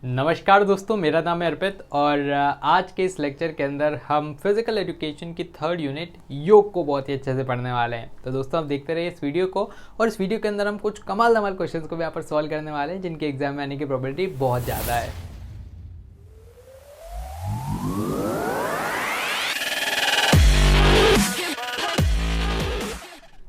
नमस्कार दोस्तों, मेरा नाम है अर्पित और आज के इस लेक्चर के अंदर हम फिजिकल एजुकेशन की थर्ड यूनिट योग को बहुत ही अच्छे से पढ़ने वाले हैं। तो दोस्तों आप देखते रहिए इस वीडियो को, और इस वीडियो के अंदर हम कुछ कमाल धमाल क्वेश्चंस को भी यहाँ पर सॉल्व करने वाले हैं जिनके एग्जाम में आने की प्रोबेबिलिटी बहुत ज़्यादा है।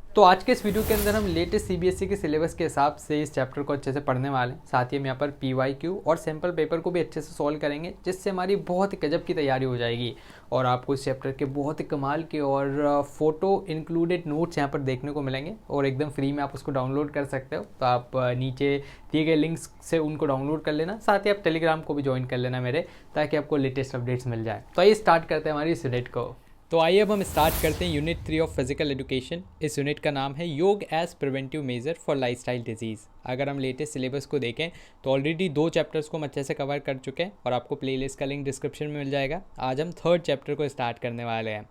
तो आज के इस वीडियो के अंदर हम लेटेस्ट सीबीएसई के सिलेबस के हिसाब से इस चैप्टर को अच्छे से पढ़ने वाले हैं। साथ ही हम यहाँ पर पीवाईक्यू और सैम्पल पेपर को भी अच्छे से सॉल्व करेंगे, जिससे हमारी बहुत ही गजब की तैयारी हो जाएगी और आपको इस चैप्टर के बहुत ही कमाल के और फोटो इंक्लूडेड नोट्स यहाँ पर देखने को मिलेंगे और एकदम फ्री में आप उसको डाउनलोड कर सकते हो। तो आप नीचे दिए गए लिंक्स से उनको डाउनलोड कर लेना, साथ ही आप टेलीग्राम को भी ज्वाइन कर लेना मेरे, ताकि आपको लेटेस्ट अपडेट्स मिल जाए। तो आइए स्टार्ट करते हैं हमारी इस यूनिट को। तो आइए अब हम स्टार्ट करते हैं यूनिट 3 ऑफ फिजिकल एजुकेशन। इस यूनिट का नाम है yoga as preventive measure for lifestyle diseases. अगर हम लेटेस्ट सिलेबस को देखें तो ऑलरेडी 2 चैप्टर्स को हम अच्छे से कवर कर चुके हैं और आपको प्लेलिस्ट का लिंक डिस्क्रिप्शन में मिल जाएगा। आज हम थर्ड चैप्टर को स्टार्ट करने वाले हैं।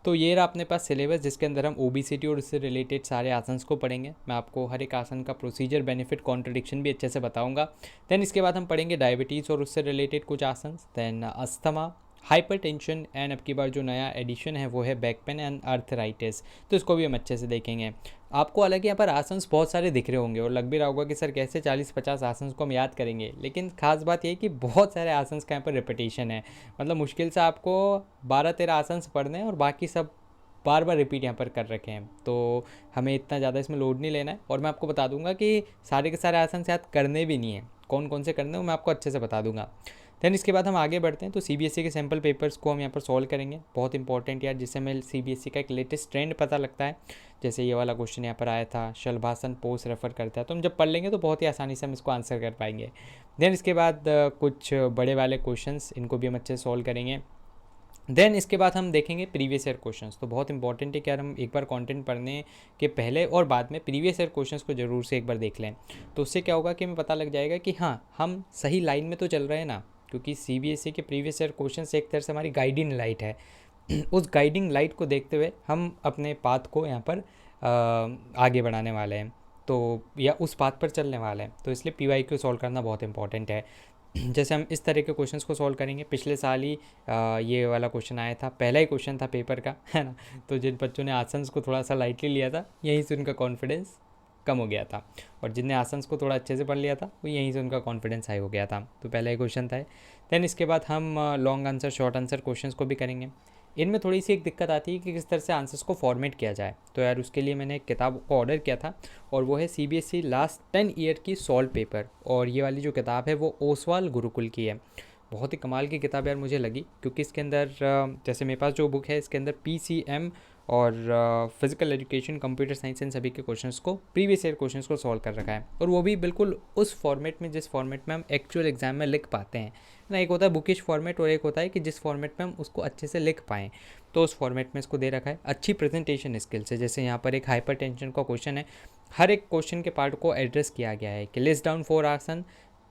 तो ये रहा अपने पास सिलेबस, जिसके अंदर हम ओबेसिटी और उससे रिलेटेड सारे आसन्स को पढ़ेंगे। मैं आपको हर एक आसन का प्रोसीजर, बेनिफिट, कॉन्ट्रडिक्शन भी अच्छे से बताऊंगा। देन इसके बाद हम पढ़ेंगे डायबिटीज़ और उससे रिलेटेड कुछ आसन्स, देन अस्थमा, हाइपरटेंशन एंड अब की बार जो नया एडिशन है वो है बैक पेन एंड अर्थराइटिस। तो इसको भी हम अच्छे से देखेंगे। आपको हालांकि यहाँ पर आसन्स बहुत सारे दिख रहे होंगे और लग भी रहा होगा कि सर कैसे 40-50 आसन्स को हम याद करेंगे, लेकिन खास बात यह है कि बहुत सारे आसन्स का यहाँ पर रिपीटेशन है। मतलब मुश्किल से आपको 12-13 आसन्स पढ़ने हैं और बाकी सब बार बार रिपीट यहाँ पर कर रखे हैं। तो हमें इतना ज़्यादा इसमें लोड नहीं लेना है और मैं आपको बता दूंगा कि सारे के सारे आसन्स याद करने भी नहीं है, कौन कौन से करने हैं वो मैं आपको अच्छे से बता दूंगा। देन इसके बाद हम आगे बढ़ते हैं। तो सीबीएसई के सैम्पल पेपर्स को हम यहाँ पर सॉल्व करेंगे, बहुत इंपॉर्टेंट यार, जिससे हमें सीबीएसई का एक लेटेस्ट ट्रेंड पता लगता है। जैसे ये वाला क्वेश्चन यहाँ पर आया था, शलभासन पोस्ट रेफर करता है, तो हम जब पढ़ लेंगे तो बहुत ही आसानी से हम इसको आंसर कर पाएंगे। देन इसके बाद कुछ बड़े वाले क्वेश्चंस, इनको भी हम अच्छे से सॉल्व करेंगे। देन इसके बाद हम देखेंगे प्रीवियस ईयर क्वेश्चंस। तो बहुत इंपॉर्टेंट है कि यार हम एक बार कंटेंट पढ़ने के पहले और बाद में प्रीवियस ईयर क्वेश्चंस को जरूर से एक बार देख लें। तो उससे क्या होगा कि हमें पता लग जाएगा कि हाँ, हम सही लाइन में तो चल रहे हैं ना, क्योंकि सीबीएसई के प्रीवियस ईयर क्वेश्चंस एक तरह से हमारी गाइडिंग लाइट है। उस गाइडिंग लाइट को देखते हुए हम अपने पाथ को यहाँ पर आगे बढ़ाने वाले हैं, तो या उस पाथ पर चलने वाले हैं। तो इसलिए पीवाईक्यू सॉल्व करना बहुत इंपॉर्टेंट है। जैसे हम इस तरह के क्वेश्चंस को सॉल्व करेंगे, पिछले साल ही ये वाला क्वेश्चन आया था, पहला ही क्वेश्चन था पेपर का, है ना। तो जिन बच्चों ने आसन्स को थोड़ा सा लाइटली लिया था, यहीं से उनका कॉन्फिडेंस कम हो गया था, और जिनने आसन्स को थोड़ा अच्छे से पढ़ लिया था वो यहीं से उनका कॉन्फिडेंस हाई हो गया था। तो पहला ही क्वेश्चन था। देन इसके बाद हम long answer, short answer questions को भी करेंगे। इनमें थोड़ी सी एक दिक्कत आती है कि किस तरह से आंसर्स को फॉर्मेट किया जाए। तो यार उसके लिए मैंने एक किताब को ऑर्डर किया था और वो है सीबीएसई लास्ट 10 ईयर की सॉल्व पेपर, और ये वाली जो किताब है वो ओसवाल गुरुकुल की है। बहुत ही कमाल की किताब यार मुझे लगी, क्योंकि इसके अंदर जैसे मेरे पास जो बुक है इसके अंदर पीसीएम और फिजिकल एजुकेशन, कंप्यूटर साइंस इन सभी के क्वेश्चंस को, प्रीवियस ईयर क्वेश्चंस को सॉल्व कर रखा है, और वो भी बिल्कुल उस फॉर्मेट में जिस फॉर्मेट में हम एक्चुअल एग्जाम में लिख पाते हैं ना। एक होता है बुकिश फॉर्मेट और एक होता है कि जिस फॉर्मेट में हम उसको अच्छे से लिख पाएँ, तो उस फॉर्मेट में इसको दे रखा है। अच्छी प्रेजेंटेशन स्किल्स है, जैसे यहाँ पर एक हाइपर टेंशन का क्वेश्चन है, हर एक क्वेश्चन के पार्ट को एड्रेस किया गया है कि लिस्ट डाउन 4 आसन।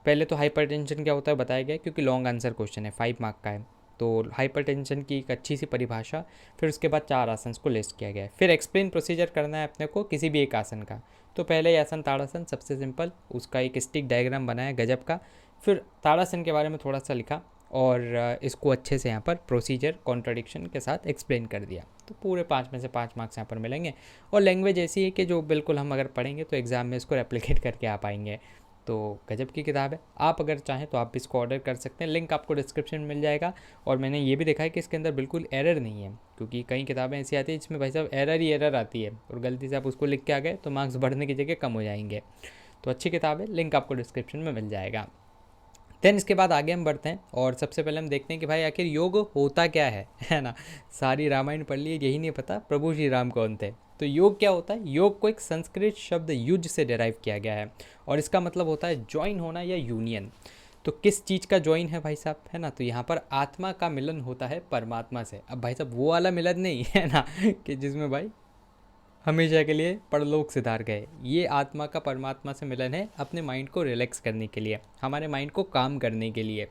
पहले तो हाइपरटेंशन क्या होता है बताया गया, क्योंकि लॉन्ग आंसर क्वेश्चन है, 5 मार्क का है। तो हाइपरटेंशन की एक अच्छी सी परिभाषा, फिर उसके बाद 4 आसन को लिस्ट किया गया है। फिर एक्सप्लेन प्रोसीजर करना है अपने को किसी भी एक आसन का। तो पहले ही आसन ताड़ासन, सबसे सिंपल, उसका एक स्टिक डायग्राम बनाया गजब का। फिर ताड़ासन के बारे में थोड़ा सा लिखा और इसको अच्छे से यहाँ पर प्रोसीजर कॉन्ट्रडिक्शन के साथ एक्सप्लेन कर दिया। तो पूरे 5 में से 5 मार्क्स यहाँ पर मिलेंगे। और लैंग्वेज ऐसी है कि जो बिल्कुल हम अगर पढ़ेंगे तो एग्ज़ाम में इसको रेप्लिकेट करके आ पाएंगे। तो गजब की किताब है, आप अगर चाहें तो आप भी इसको ऑर्डर कर सकते हैं, लिंक आपको डिस्क्रिप्शन में मिल जाएगा। और मैंने ये भी देखा है कि इसके अंदर बिल्कुल एरर नहीं है, क्योंकि कई किताबें ऐसी आती है जिसमें भाई साहब एरर ही एरर आती है और गलती से आप उसको लिख के आ गए तो मार्क्स बढ़ने की जगह कम हो जाएंगे। तो अच्छी किताब है, लिंक आपको डिस्क्रिप्शन में मिल जाएगा। देन इसके बाद आगे हम बढ़ते हैं और सबसे पहले हम देखते हैं कि भाई आखिर योग होता क्या है ना। सारी रामायण पढ़ ली, यही नहीं पता प्रभु श्री राम कौन थे। तो योग क्या होता है? योग को एक संस्कृत शब्द युज से डिराइव किया गया है और इसका मतलब होता है ज्वाइन होना या यूनियन। तो किस चीज़ का ज्वाइन है भाई साहब, है ना? तो यहाँ पर आत्मा का मिलन होता है परमात्मा से। अब भाई साहब वो वाला मिलन नहीं है ना कि जिसमें भाई हमेशा के लिए परलोक सिधार गए। ये आत्मा का परमात्मा से मिलन है अपने माइंड को रिलैक्स करने के लिए, हमारे माइंड को काम करने के लिए।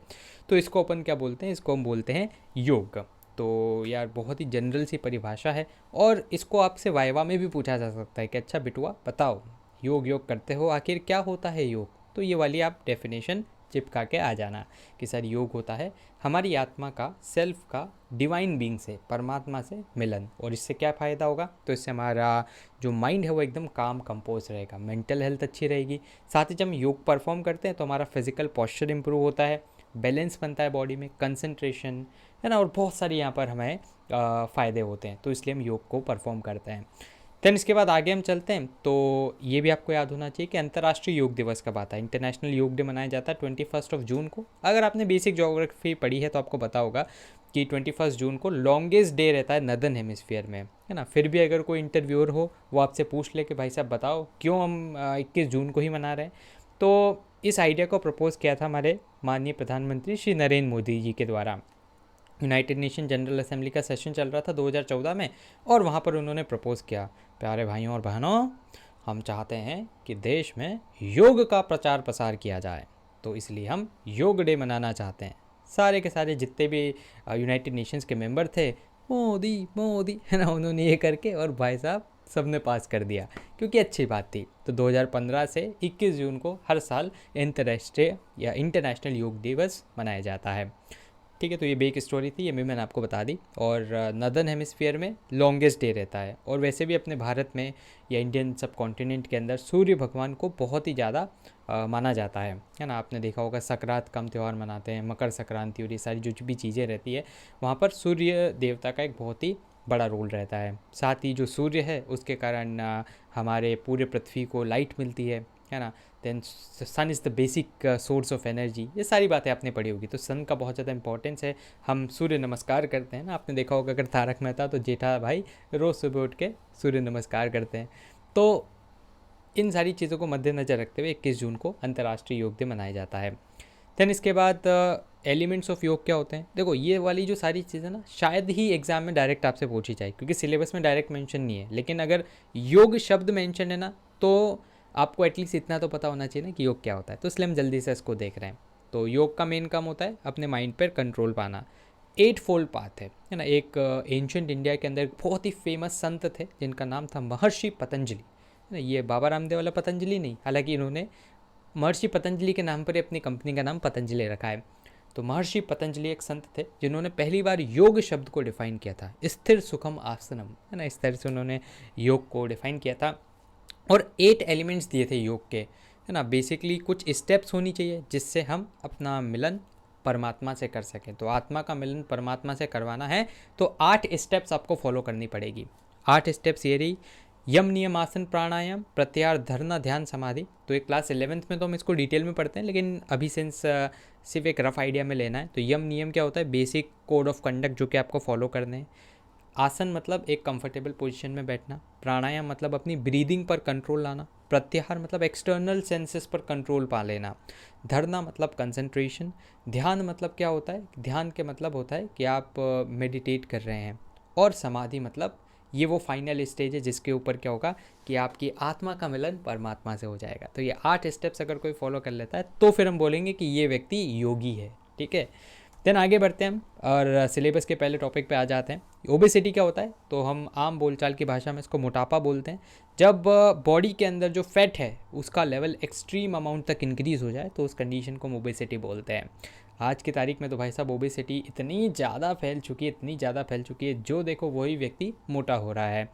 तो इसको अपन क्या बोलते हैं? इसको हम बोलते हैं योग। तो यार बहुत ही जनरल सी परिभाषा है और इसको आपसे वाइवा में भी पूछा जा सकता है कि अच्छा बिटुआ बताओ योग योग करते हो, आखिर क्या होता है योग? तो ये वाली आप डेफिनेशन चिपका के आ जाना कि सर योग होता है हमारी आत्मा का, सेल्फ का डिवाइन बीइंग से, परमात्मा से मिलन। और इससे क्या फ़ायदा होगा, तो इससे हमारा जो माइंड है वो एकदम काम कंपोज रहेगा, मेंटल हेल्थ अच्छी रहेगी। साथ ही जब हम योग परफॉर्म करते हैं तो हमारा फिजिकल पॉस्चर इंप्रूव होता है, बैलेंस बनता है बॉडी में, कंसंट्रेशन है ना, और बहुत सारी यहाँ पर हमें फ़ायदे होते हैं। तो इसलिए हम योग को परफॉर्म करते हैं। देन इसके बाद आगे हम चलते हैं, तो ये भी आपको याद होना चाहिए कि अंतर्राष्ट्रीय योग दिवस कब आता है। इंटरनेशनल योग डे मनाया जाता है 21 जून को। अगर आपने बेसिक ज्योग्राफी पढ़ी है तो आपको पता होगा कि 21 जून को लॉन्गेस्ट डे रहता है नदर्न हेमिस्फीयर में, है ना। फिर भी अगर कोई इंटरव्यूअर हो वो आपसे पूछ ले कि भाई साहब बताओ क्यों हम 21 जून को ही मना रहे हैं, तो इस आइडिया को प्रपोज़ किया था हमारे माननीय प्रधानमंत्री श्री नरेंद्र मोदी जी के द्वारा। यूनाइटेड नेशन जनरल असेंबली का सेशन चल रहा था 2014 में, और वहाँ पर उन्होंने प्रपोज़ किया, प्यारे भाइयों और बहनों, हम चाहते हैं कि देश में योग का प्रचार प्रसार किया जाए, तो इसलिए हम योग डे मनाना चाहते हैं। सारे के सारे जितने भी यूनाइटेड नेशंस के मेंबर थे, मोदी मोदी, है ना, उन्होंने ये करके और भाई साहब सबने पास कर दिया, क्योंकि अच्छी बात थी। तो 2015 से 21 जून को हर साल अंतर्राष्ट्रीय या इंटरनेशनल योग दिवस मनाया जाता है। ठीक है, तो ये बेक स्टोरी थी, ये भी मैंने आपको बता दी। और नदर्न हेमिस्फीयर में लॉन्गेस्ट डे रहता है, और वैसे भी अपने भारत में या इंडियन सब कॉन्टिनेंट के अंदर सूर्य भगवान को बहुत ही ज़्यादा माना जाता है ना। आपने देखा होगा संक्रांत का हम त्यौहार मनाते हैं, मकर संक्रांति और ये सारी जो भी चीज़ें रहती है, वहाँ पर सूर्य देवता का एक बहुत ही बड़ा रोल रहता है। साथ ही जो सूर्य है उसके कारण हमारे पूरे पृथ्वी को लाइट मिलती है ना। Then sun is the basic source of energy, ये सारी बातें आपने पढ़ी होगी। तो सन का बहुत ज़्यादा इंपॉर्टेंस है। हम सूर्य नमस्कार करते हैं ना, आपने देखा होगा अगर तारक मेहता, तो जेठा भाई रोज़ सुबह उठ के सूर्य नमस्कार करते हैं। तो इन सारी चीज़ों को मद्देनज़र रखते हुए 21 जून को अंतर्राष्ट्रीय योग दिन मनाया जाता है। देन इसके बाद एलिमेंट्स ऑफ योग क्या होते हैं। देखो ये वाली जो सारी चीज़ें ना शायद ही एग्जाम में डायरेक्ट आपसे पूछी जाए, क्योंकि सिलेबस में डायरेक्ट मेंशन नहीं है, लेकिन अगर योग शब्द मेंशन है ना, तो आपको एटलीस्ट इतना तो पता होना चाहिए ना कि योग क्या होता है। तो इसलिए हम जल्दी से इसको देख रहे हैं। तो योग का मेन काम होता है अपने माइंड पर कंट्रोल पाना। 8 फोल्ड पाथ है ना। एक एंशंट इंडिया के अंदर बहुत ही फेमस संत थे जिनका नाम था महर्षि पतंजलि, है ना। ये बाबा रामदेव वाला पतंजलि नहीं, हालांकि इन्होंने महर्षि पतंजलि के नाम पर अपनी कंपनी का नाम पतंजलि रखा है। तो महर्षि पतंजलि एक संत थे जिन्होंने पहली बार योग शब्द को डिफाइन किया था, स्थिर सुखम आसनम, है ना। इस तरह से उन्होंने योग को डिफाइन किया था, और 8 एलिमेंट्स दिए थे योग के, है ना। बेसिकली कुछ स्टेप्स होनी चाहिए जिससे हम अपना मिलन परमात्मा से कर सकें। तो आत्मा का मिलन परमात्मा से करवाना है तो 8 स्टेप्स आपको फॉलो करनी पड़ेगी। 8 स्टेप्स ये रही, यम नियम आसन प्राणायाम प्रत्याहार धरना ध्यान समाधि। तो एक क्लास 11th में तो हम इसको डिटेल में पढ़ते हैं, लेकिन अभी सिंस सिर्फ एक रफ आइडिया में लेना है। तो यम नियम क्या होता है, बेसिक कोड ऑफ कंडक्ट जो कि आपको फॉलो करने हैं। आसन मतलब एक कंफर्टेबल पोजीशन में बैठना। प्राणायाम मतलब अपनी ब्रीदिंग पर कंट्रोल लाना। प्रत्याहार मतलब एक्सटर्नल सेंसेस पर कंट्रोल पा लेना। धरना मतलब कंसंट्रेशन। ध्यान मतलब क्या होता है, ध्यान के मतलब होता है कि आप मेडिटेट कर रहे हैं। और समाधि मतलब ये वो फाइनल स्टेज है जिसके ऊपर क्या होगा कि आपकी आत्मा का मिलन परमात्मा से हो जाएगा। तो ये 8 स्टेप्स अगर कोई फॉलो कर लेता है तो फिर हम बोलेंगे कि ये व्यक्ति योगी है। ठीक है, देन आगे बढ़ते हैं हम और सिलेबस के पहले टॉपिक पे आ जाते हैं। ओबेसिटी क्या होता है, तो हम आम बोलचाल की भाषा में इसको मोटापा बोलते हैं। जब बॉडी के अंदर जो फैट है उसका लेवल एक्सट्रीम अमाउंट तक इंक्रीज़ हो जाए तो उस कंडीशन को हम ओबेसिटी बोलते हैं। आज की तारीख में तो भाई साहब ओबेसिटी इतनी ज़्यादा फैल चुकी है, जो देखो वही व्यक्ति मोटा हो रहा है।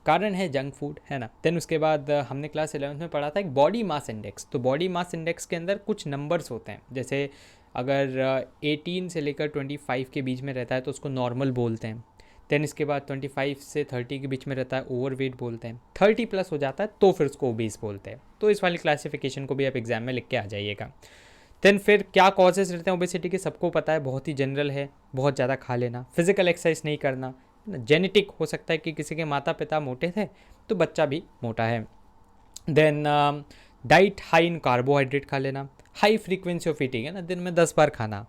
कारण है जंक फूड, है ना। देन उसके बाद हमने क्लास 11th में पढ़ा था एक बॉडी मास इंडेक्स। तो बॉडी मास इंडेक्स के अंदर कुछ नंबर्स होते हैं, जैसे अगर 18 से लेकर 25 के बीच में रहता है तो उसको नॉर्मल बोलते हैं। देन इसके बाद 25 से 30 के बीच में रहता है ओवरवेट बोलते हैं। 30 प्लस हो जाता है तो फिर उसको ओबीस बोलते हैं। तो इस वाली क्लासिफिकेशन को भी आप एग्जाम में लिख के आ जाइएगा। देन फिर क्या कॉजेज़ रहते हैं ओबेसिटी के, सबको पता है, बहुत ही जनरल है। बहुत ज़्यादा खा लेना, फिजिकल एक्सरसाइज नहीं करना, जेनेटिक हो सकता है कि किसी के माता पिता मोटे थे तो बच्चा भी मोटा है। Then diet high in carbohydrate खा लेना, हाई फ्रीक्वेंसी ऑफ ईटिंग, है ना, दिन में 10 बार खाना,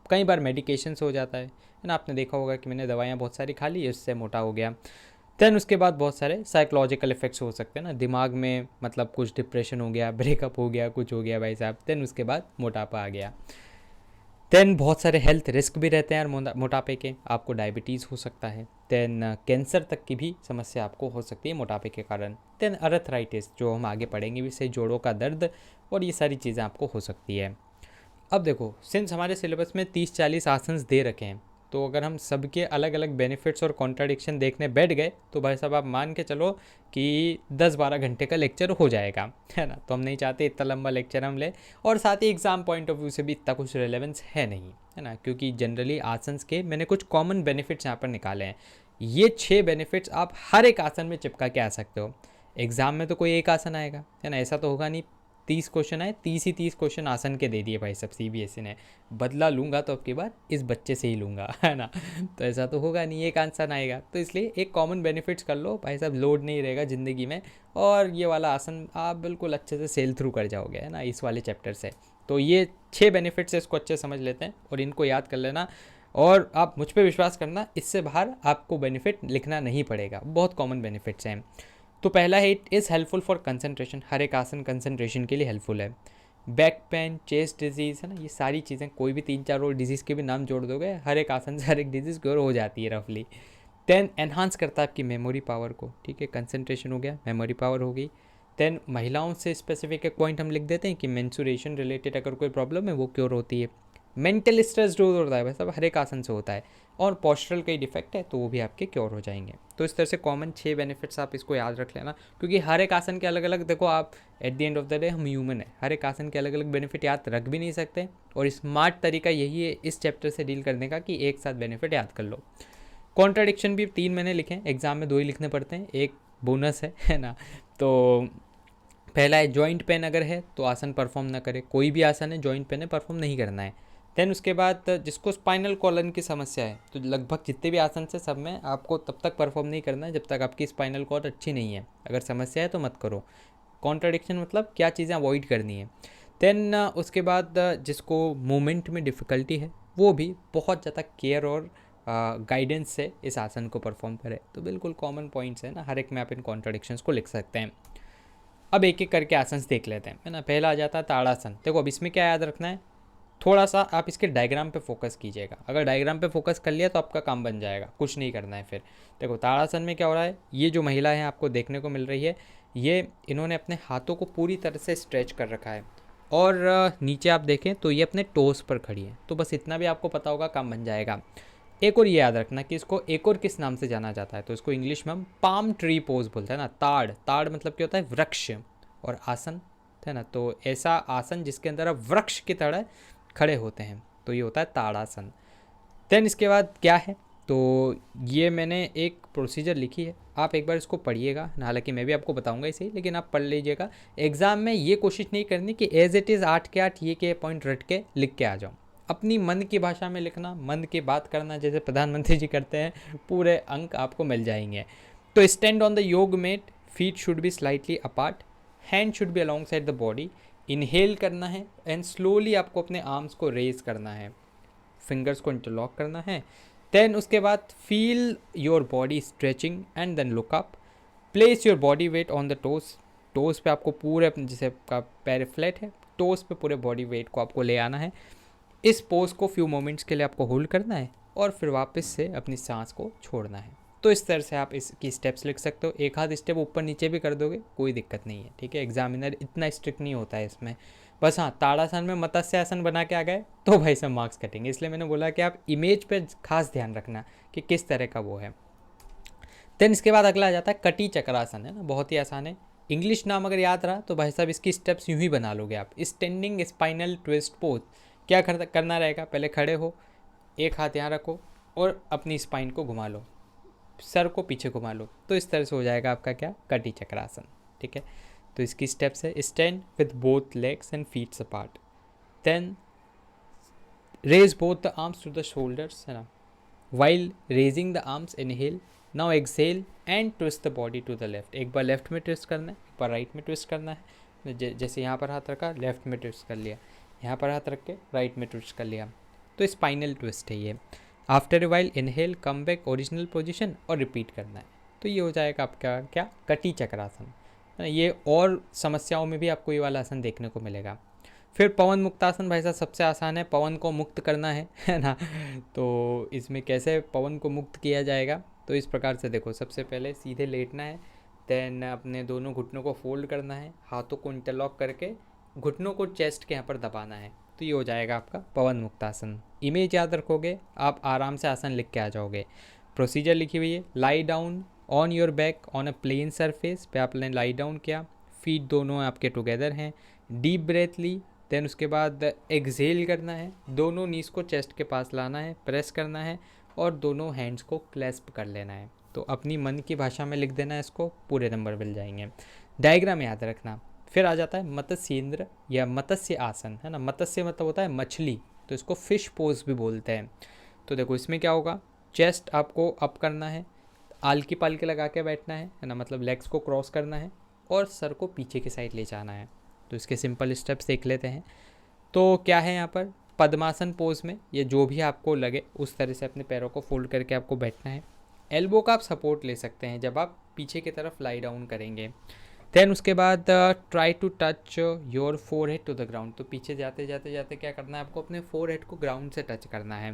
कई बार मेडिकेशन से हो जाता है ना। आपने देखा होगा कि मैंने दवाइयाँ बहुत सारी खा ली, इससे मोटा हो गया। देन उसके बाद बहुत सारे साइकोलॉजिकल इफेक्ट्स हो सकते हैं ना, दिमाग में मतलब कुछ डिप्रेशन हो गया, ब्रेकअप हो गया, कुछ हो गया भाई साहब। देन उसके बाद मोटापा आ गया। देन बहुत सारे हेल्थ रिस्क भी रहते हैं यार मोटापे के, आपको डायबिटीज़ हो सकता है। देन कैंसर तक की भी समस्या आपको हो सकती है मोटापे के कारण। देन अर्थराइटिस, जो हम आगे पढ़ेंगे भी, से जोड़ों का दर्द और ये सारी चीज़ें आपको हो सकती है। अब देखो, सिंस हमारे सिलेबस में 30-40 आसन्स दे रखे हैं, तो अगर हम सबके अलग अलग बेनिफिट्स और कॉन्ट्राडिक्शन देखने बैठ गए तो भाई साहब आप मान के चलो कि 10-12 घंटे का लेक्चर हो जाएगा, है ना। तो हम नहीं चाहते इतना लंबा लेक्चर हम ले, और साथ ही एग्ज़ाम पॉइंट ऑफ व्यू से भी इतना कुछ रिलेवेंस है नहीं, है ना, क्योंकि जनरली आसन्स के मैंने कुछ कॉमन बेनिफिट्स यहाँ पर निकाले हैं। ये 6 बेनिफिट्स आप हर एक आसन में चिपका के आ सकते हो। एग्ज़ाम में तो कोई एक आसन आएगा, है ना, ऐसा तो होगा नहीं। 30 क्वेश्चन आए, 30 क्वेश्चन आसन के दे दिए भाई सब CBSE ने। बदला लूँगा तो अब की बार इस बच्चे से ही लूँगा, है ना। तो ऐसा तो होगा नहीं, एक आसन आएगा। तो इसलिए एक कॉमन बेनिफिट्स कर लो भाई साहब, लोड नहीं रहेगा ज़िंदगी में, और ये वाला आसन आप बिल्कुल अच्छे से सेल थ्रू कर जाओगे, है ना, इस वाले चैप्टर से। तो ये 6 बेनिफिट्स है, इसको अच्छे समझ लेते हैं और इनको याद कर लेना, और आप मुझ पर विश्वास करना, इससे बाहर आपको बेनिफिट लिखना नहीं पड़ेगा। बहुत कॉमन बेनिफिट्स हैं। तो पहला है, it is helpful for concentration. हर एक आसन कंसंट्रेशन के लिए हेल्पफुल है। बैक पेन, चेस्ट डिजीज़, है ना, ये सारी चीज़ें, कोई भी 3-4 और डिजीज़ के भी नाम जोड़ दोगे, हर एक आसन से हर एक डिजीज़ क्योर हो जाती है रफली। 10 एनहांस करता है आपकी मेमोरी पावर को, ठीक है, कंसंट्रेशन हो गया, मेमोरी पावर हो गई। 10 महिलाओं से स्पेसिफिक एक पॉइंट हम लिख देते हैं कि मेंस्ट्रुएशन रिलेटेड अगर कोई प्रॉब्लम है वो क्योर होती है। मेंटल स्ट्रेस दूर होता है, वैसा हर एक आसन से होता है। और पोस्चरल कई डिफेक्ट है तो वो भी आपके क्योर हो जाएंगे। तो इस तरह से कॉमन 6 बेनिफिट्स आप इसको याद रख लेना, क्योंकि हर एक आसन के अलग अलग, देखो आप at the end of the day हम ह्यूमन है, हर एक आसन के अलग अलग बेनिफिट याद रख भी नहीं सकते, और स्मार्ट तरीका यही है इस चैप्टर से डील करने का कि एक साथ बेनिफिट याद कर लो। कॉन्ट्राडिक्शन भी 3 मैंने लिखे हैं, एग्जाम में 2 ही लिखने पड़ते हैं, एक बोनस है ना। तो पहला है, जॉइंट पेन अगर है तो आसन परफॉर्म ना करे। कोई भी आसन है, जॉइंट पेन है, परफॉर्म नहीं करना है। देन उसके बाद जिसको स्पाइनल कॉलन की समस्या है, तो लगभग जितने भी आसन से सब में आपको तब तक परफॉर्म नहीं करना है जब तक आपकी स्पाइनल कॉर्ड अच्छी नहीं है। अगर समस्या है तो मत करो। कॉन्ट्राडिक्शन मतलब क्या चीज़ें अवॉइड करनी है। देन उसके बाद जिसको मूवमेंट में डिफ़िकल्टी है वो भी बहुत ज़्यादा केयर और गाइडेंस से इस आसन को परफॉर्म करे। तो बिल्कुल कॉमन पॉइंट्स है ना, हर एक में आप इन कॉन्ट्राडिक्शंस को लिख सकते हैं। अब एक एक करके आसन देख लेते हैं, है ना। पहला आ जाता है ताड़ासन। देखो अब इसमें क्या याद रखना है, थोड़ा सा आप इसके डायग्राम पे फोकस कीजिएगा। अगर डायग्राम पे फोकस कर लिया तो आपका काम बन जाएगा, कुछ नहीं करना है फिर। देखो ताड़ासन में क्या हो रहा है, ये जो महिला है आपको देखने को मिल रही है, ये इन्होंने अपने हाथों को पूरी तरह से स्ट्रेच कर रखा है, और नीचे आप देखें तो ये अपने टोस पर खड़ी है। तो बस इतना भी आपको पता होगा, काम बन जाएगा। एक और ये याद रखना कि इसको एक और किस नाम से जाना जाता है, तो इसको इंग्लिश में हम पाम ट्री पोज बोलते हैं ना। ताड़, ताड़ मतलब क्या होता है, वृक्ष, और आसन, है ना। तो ऐसा आसन जिसके अंदर आप वृक्ष की तरह खड़े होते हैं, तो ये होता है ताड़ासन। देन इसके बाद क्या है, तो ये मैंने एक प्रोसीजर लिखी है, आप एक बार इसको पढ़िएगा। हालांकि मैं भी आपको बताऊंगा इसे, लेकिन आप पढ़ लीजिएगा। एग्ज़ाम में ये कोशिश नहीं करनी कि एज इट इज़ 8 के 8 ये के पॉइंट रट के लिख के आ जाओ। अपनी मन की भाषा में लिखना, मन की बात करना, जैसे प्रधानमंत्री जी करते हैं, पूरे अंक आपको मिल जाएंगे। तो stand on the yoga mat, feet should be slightly apart, hand should be along side the body. Inhale करना है एंड स्लोली आपको अपने आर्म्स को रेज करना है, फिंगर्स को इंटरलॉक करना है। देन उसके बाद feel your body stretching and then look up. Place your body weight on the toes, toes पे आपको पूरे अपने, जैसे आपका पैर फ्लैट है, टोस पे पूरे बॉडी वेट को आपको ले आना है। इस पोज को फ्यू मोमेंट्स के लिए आपको होल्ड करना है और फिर वापस से अपनी सांस को छोड़ना है। तो इस तरह से आप इसकी स्टेप्स लिख सकते हो। एक आध स्टेप ऊपर नीचे भी कर दोगे कोई दिक्कत नहीं है, ठीक है। एग्जामिनर इतना स्ट्रिक्ट नहीं होता है इसमें। बस हाँ, ताड़ासन में मत्स्य आसन बना के आ गए तो भाई सब मार्क्स कटेंगे, इसलिए मैंने बोला कि आप इमेज पे खास ध्यान रखना कि किस तरह का वो है। देन इसके बाद अगला आ जाता है कटी चक्रासन, है ना, बहुत ही आसान है। इंग्लिश नाम अगर याद रहा तो भाई साहब इसकी स्टेप्स यूँ ही बना लोगे आप। स्टैंडिंग स्पाइनल ट्विस्ट पोज, क्या करना रहेगा, पहले खड़े हो, एक हाथ यहाँ रखो और अपनी स्पाइन को घुमा लो, सर को पीछे घुमा लो। तो इस तरह से हो जाएगा आपका क्या, कटी चक्रासन, ठीक है। तो इसकी स्टेप्स है, stand with both legs and feets apart, then raise both the arms to the shoulders, है ना, while raising the arms inhale, now exhale and twist the body to the left. एक बार लेफ्ट में twist करना है, एक बार right में twist करना है। जैसे यहाँ पर हाथ रखा, लेफ्ट में ट्विस्ट कर लिया, यहाँ पर हाथ रख के राइट में ट्विस्ट कर लिया। तो स्पाइनल ट्विस्ट है ये। After a while inhale, come back original position और रिपीट करना है। तो ये हो जाएगा आपका क्या, कटी चक्रासन। ये और समस्याओं में भी आपको ये वाला आसन देखने को मिलेगा। फिर पवन मुक्तासन, भाई साहब सबसे आसान है, पवन को मुक्त करना है ना। तो इसमें कैसे पवन को मुक्त किया जाएगा, तो इस प्रकार से देखो, सबसे पहले सीधे लेटना है, देन अपने दोनों घुटनों को फोल्ड करना है, हाथों को इंटरलॉक करके घुटनों को चेस्ट के यहाँ पर दबाना है। तो ये हो जाएगा आपका पवन मुक्तासन। इमेज याद रखोगे, आप आराम से आसन लिख के आ जाओगे। प्रोसीजर लिखी हुई है, lie down on your back on a plane surface, पे आपने लाई डाउन किया, फीट दोनों आपके टुगेदर हैं, डीप ब्रेथ ली, देन उसके बाद एक्सहेल करना है, दोनों नीज को चेस्ट के पास लाना है, प्रेस करना है और दोनों हैंड्स को क्लैस्प कर लेना है। तो अपनी मन की भाषा में लिख देना है, इसको पूरे नंबर मिल जाएंगे। डायग्राम याद रखना। फिर आ जाता है मत्स्येंद्र या मत्स्य आसन, है ना। मत्स्य मतलब होता है मछली, तो इसको फिश पोज भी बोलते हैं। तो देखो इसमें क्या होगा, चेस्ट आपको अप करना है, आलकी पालकी लगा के बैठना है ना, मतलब लेग्स को क्रॉस करना है और सर को पीछे की साइड ले जाना है। तो इसके सिंपल स्टेप्स देख लेते हैं। तो क्या है यहाँ पर, पद्मासन पोज में ये जो भी आपको लगे उस तरह से अपने पैरों को फोल्ड करके आपको बैठना है। एल्बो का आप सपोर्ट ले सकते हैं जब आप पीछे की तरफ लाई डाउन करेंगे। देन उसके बाद try to touch your forehead to the ground, तो पीछे जाते जाते जाते क्या करना है, आपको अपने फोरहेड को ग्राउंड से टच करना है।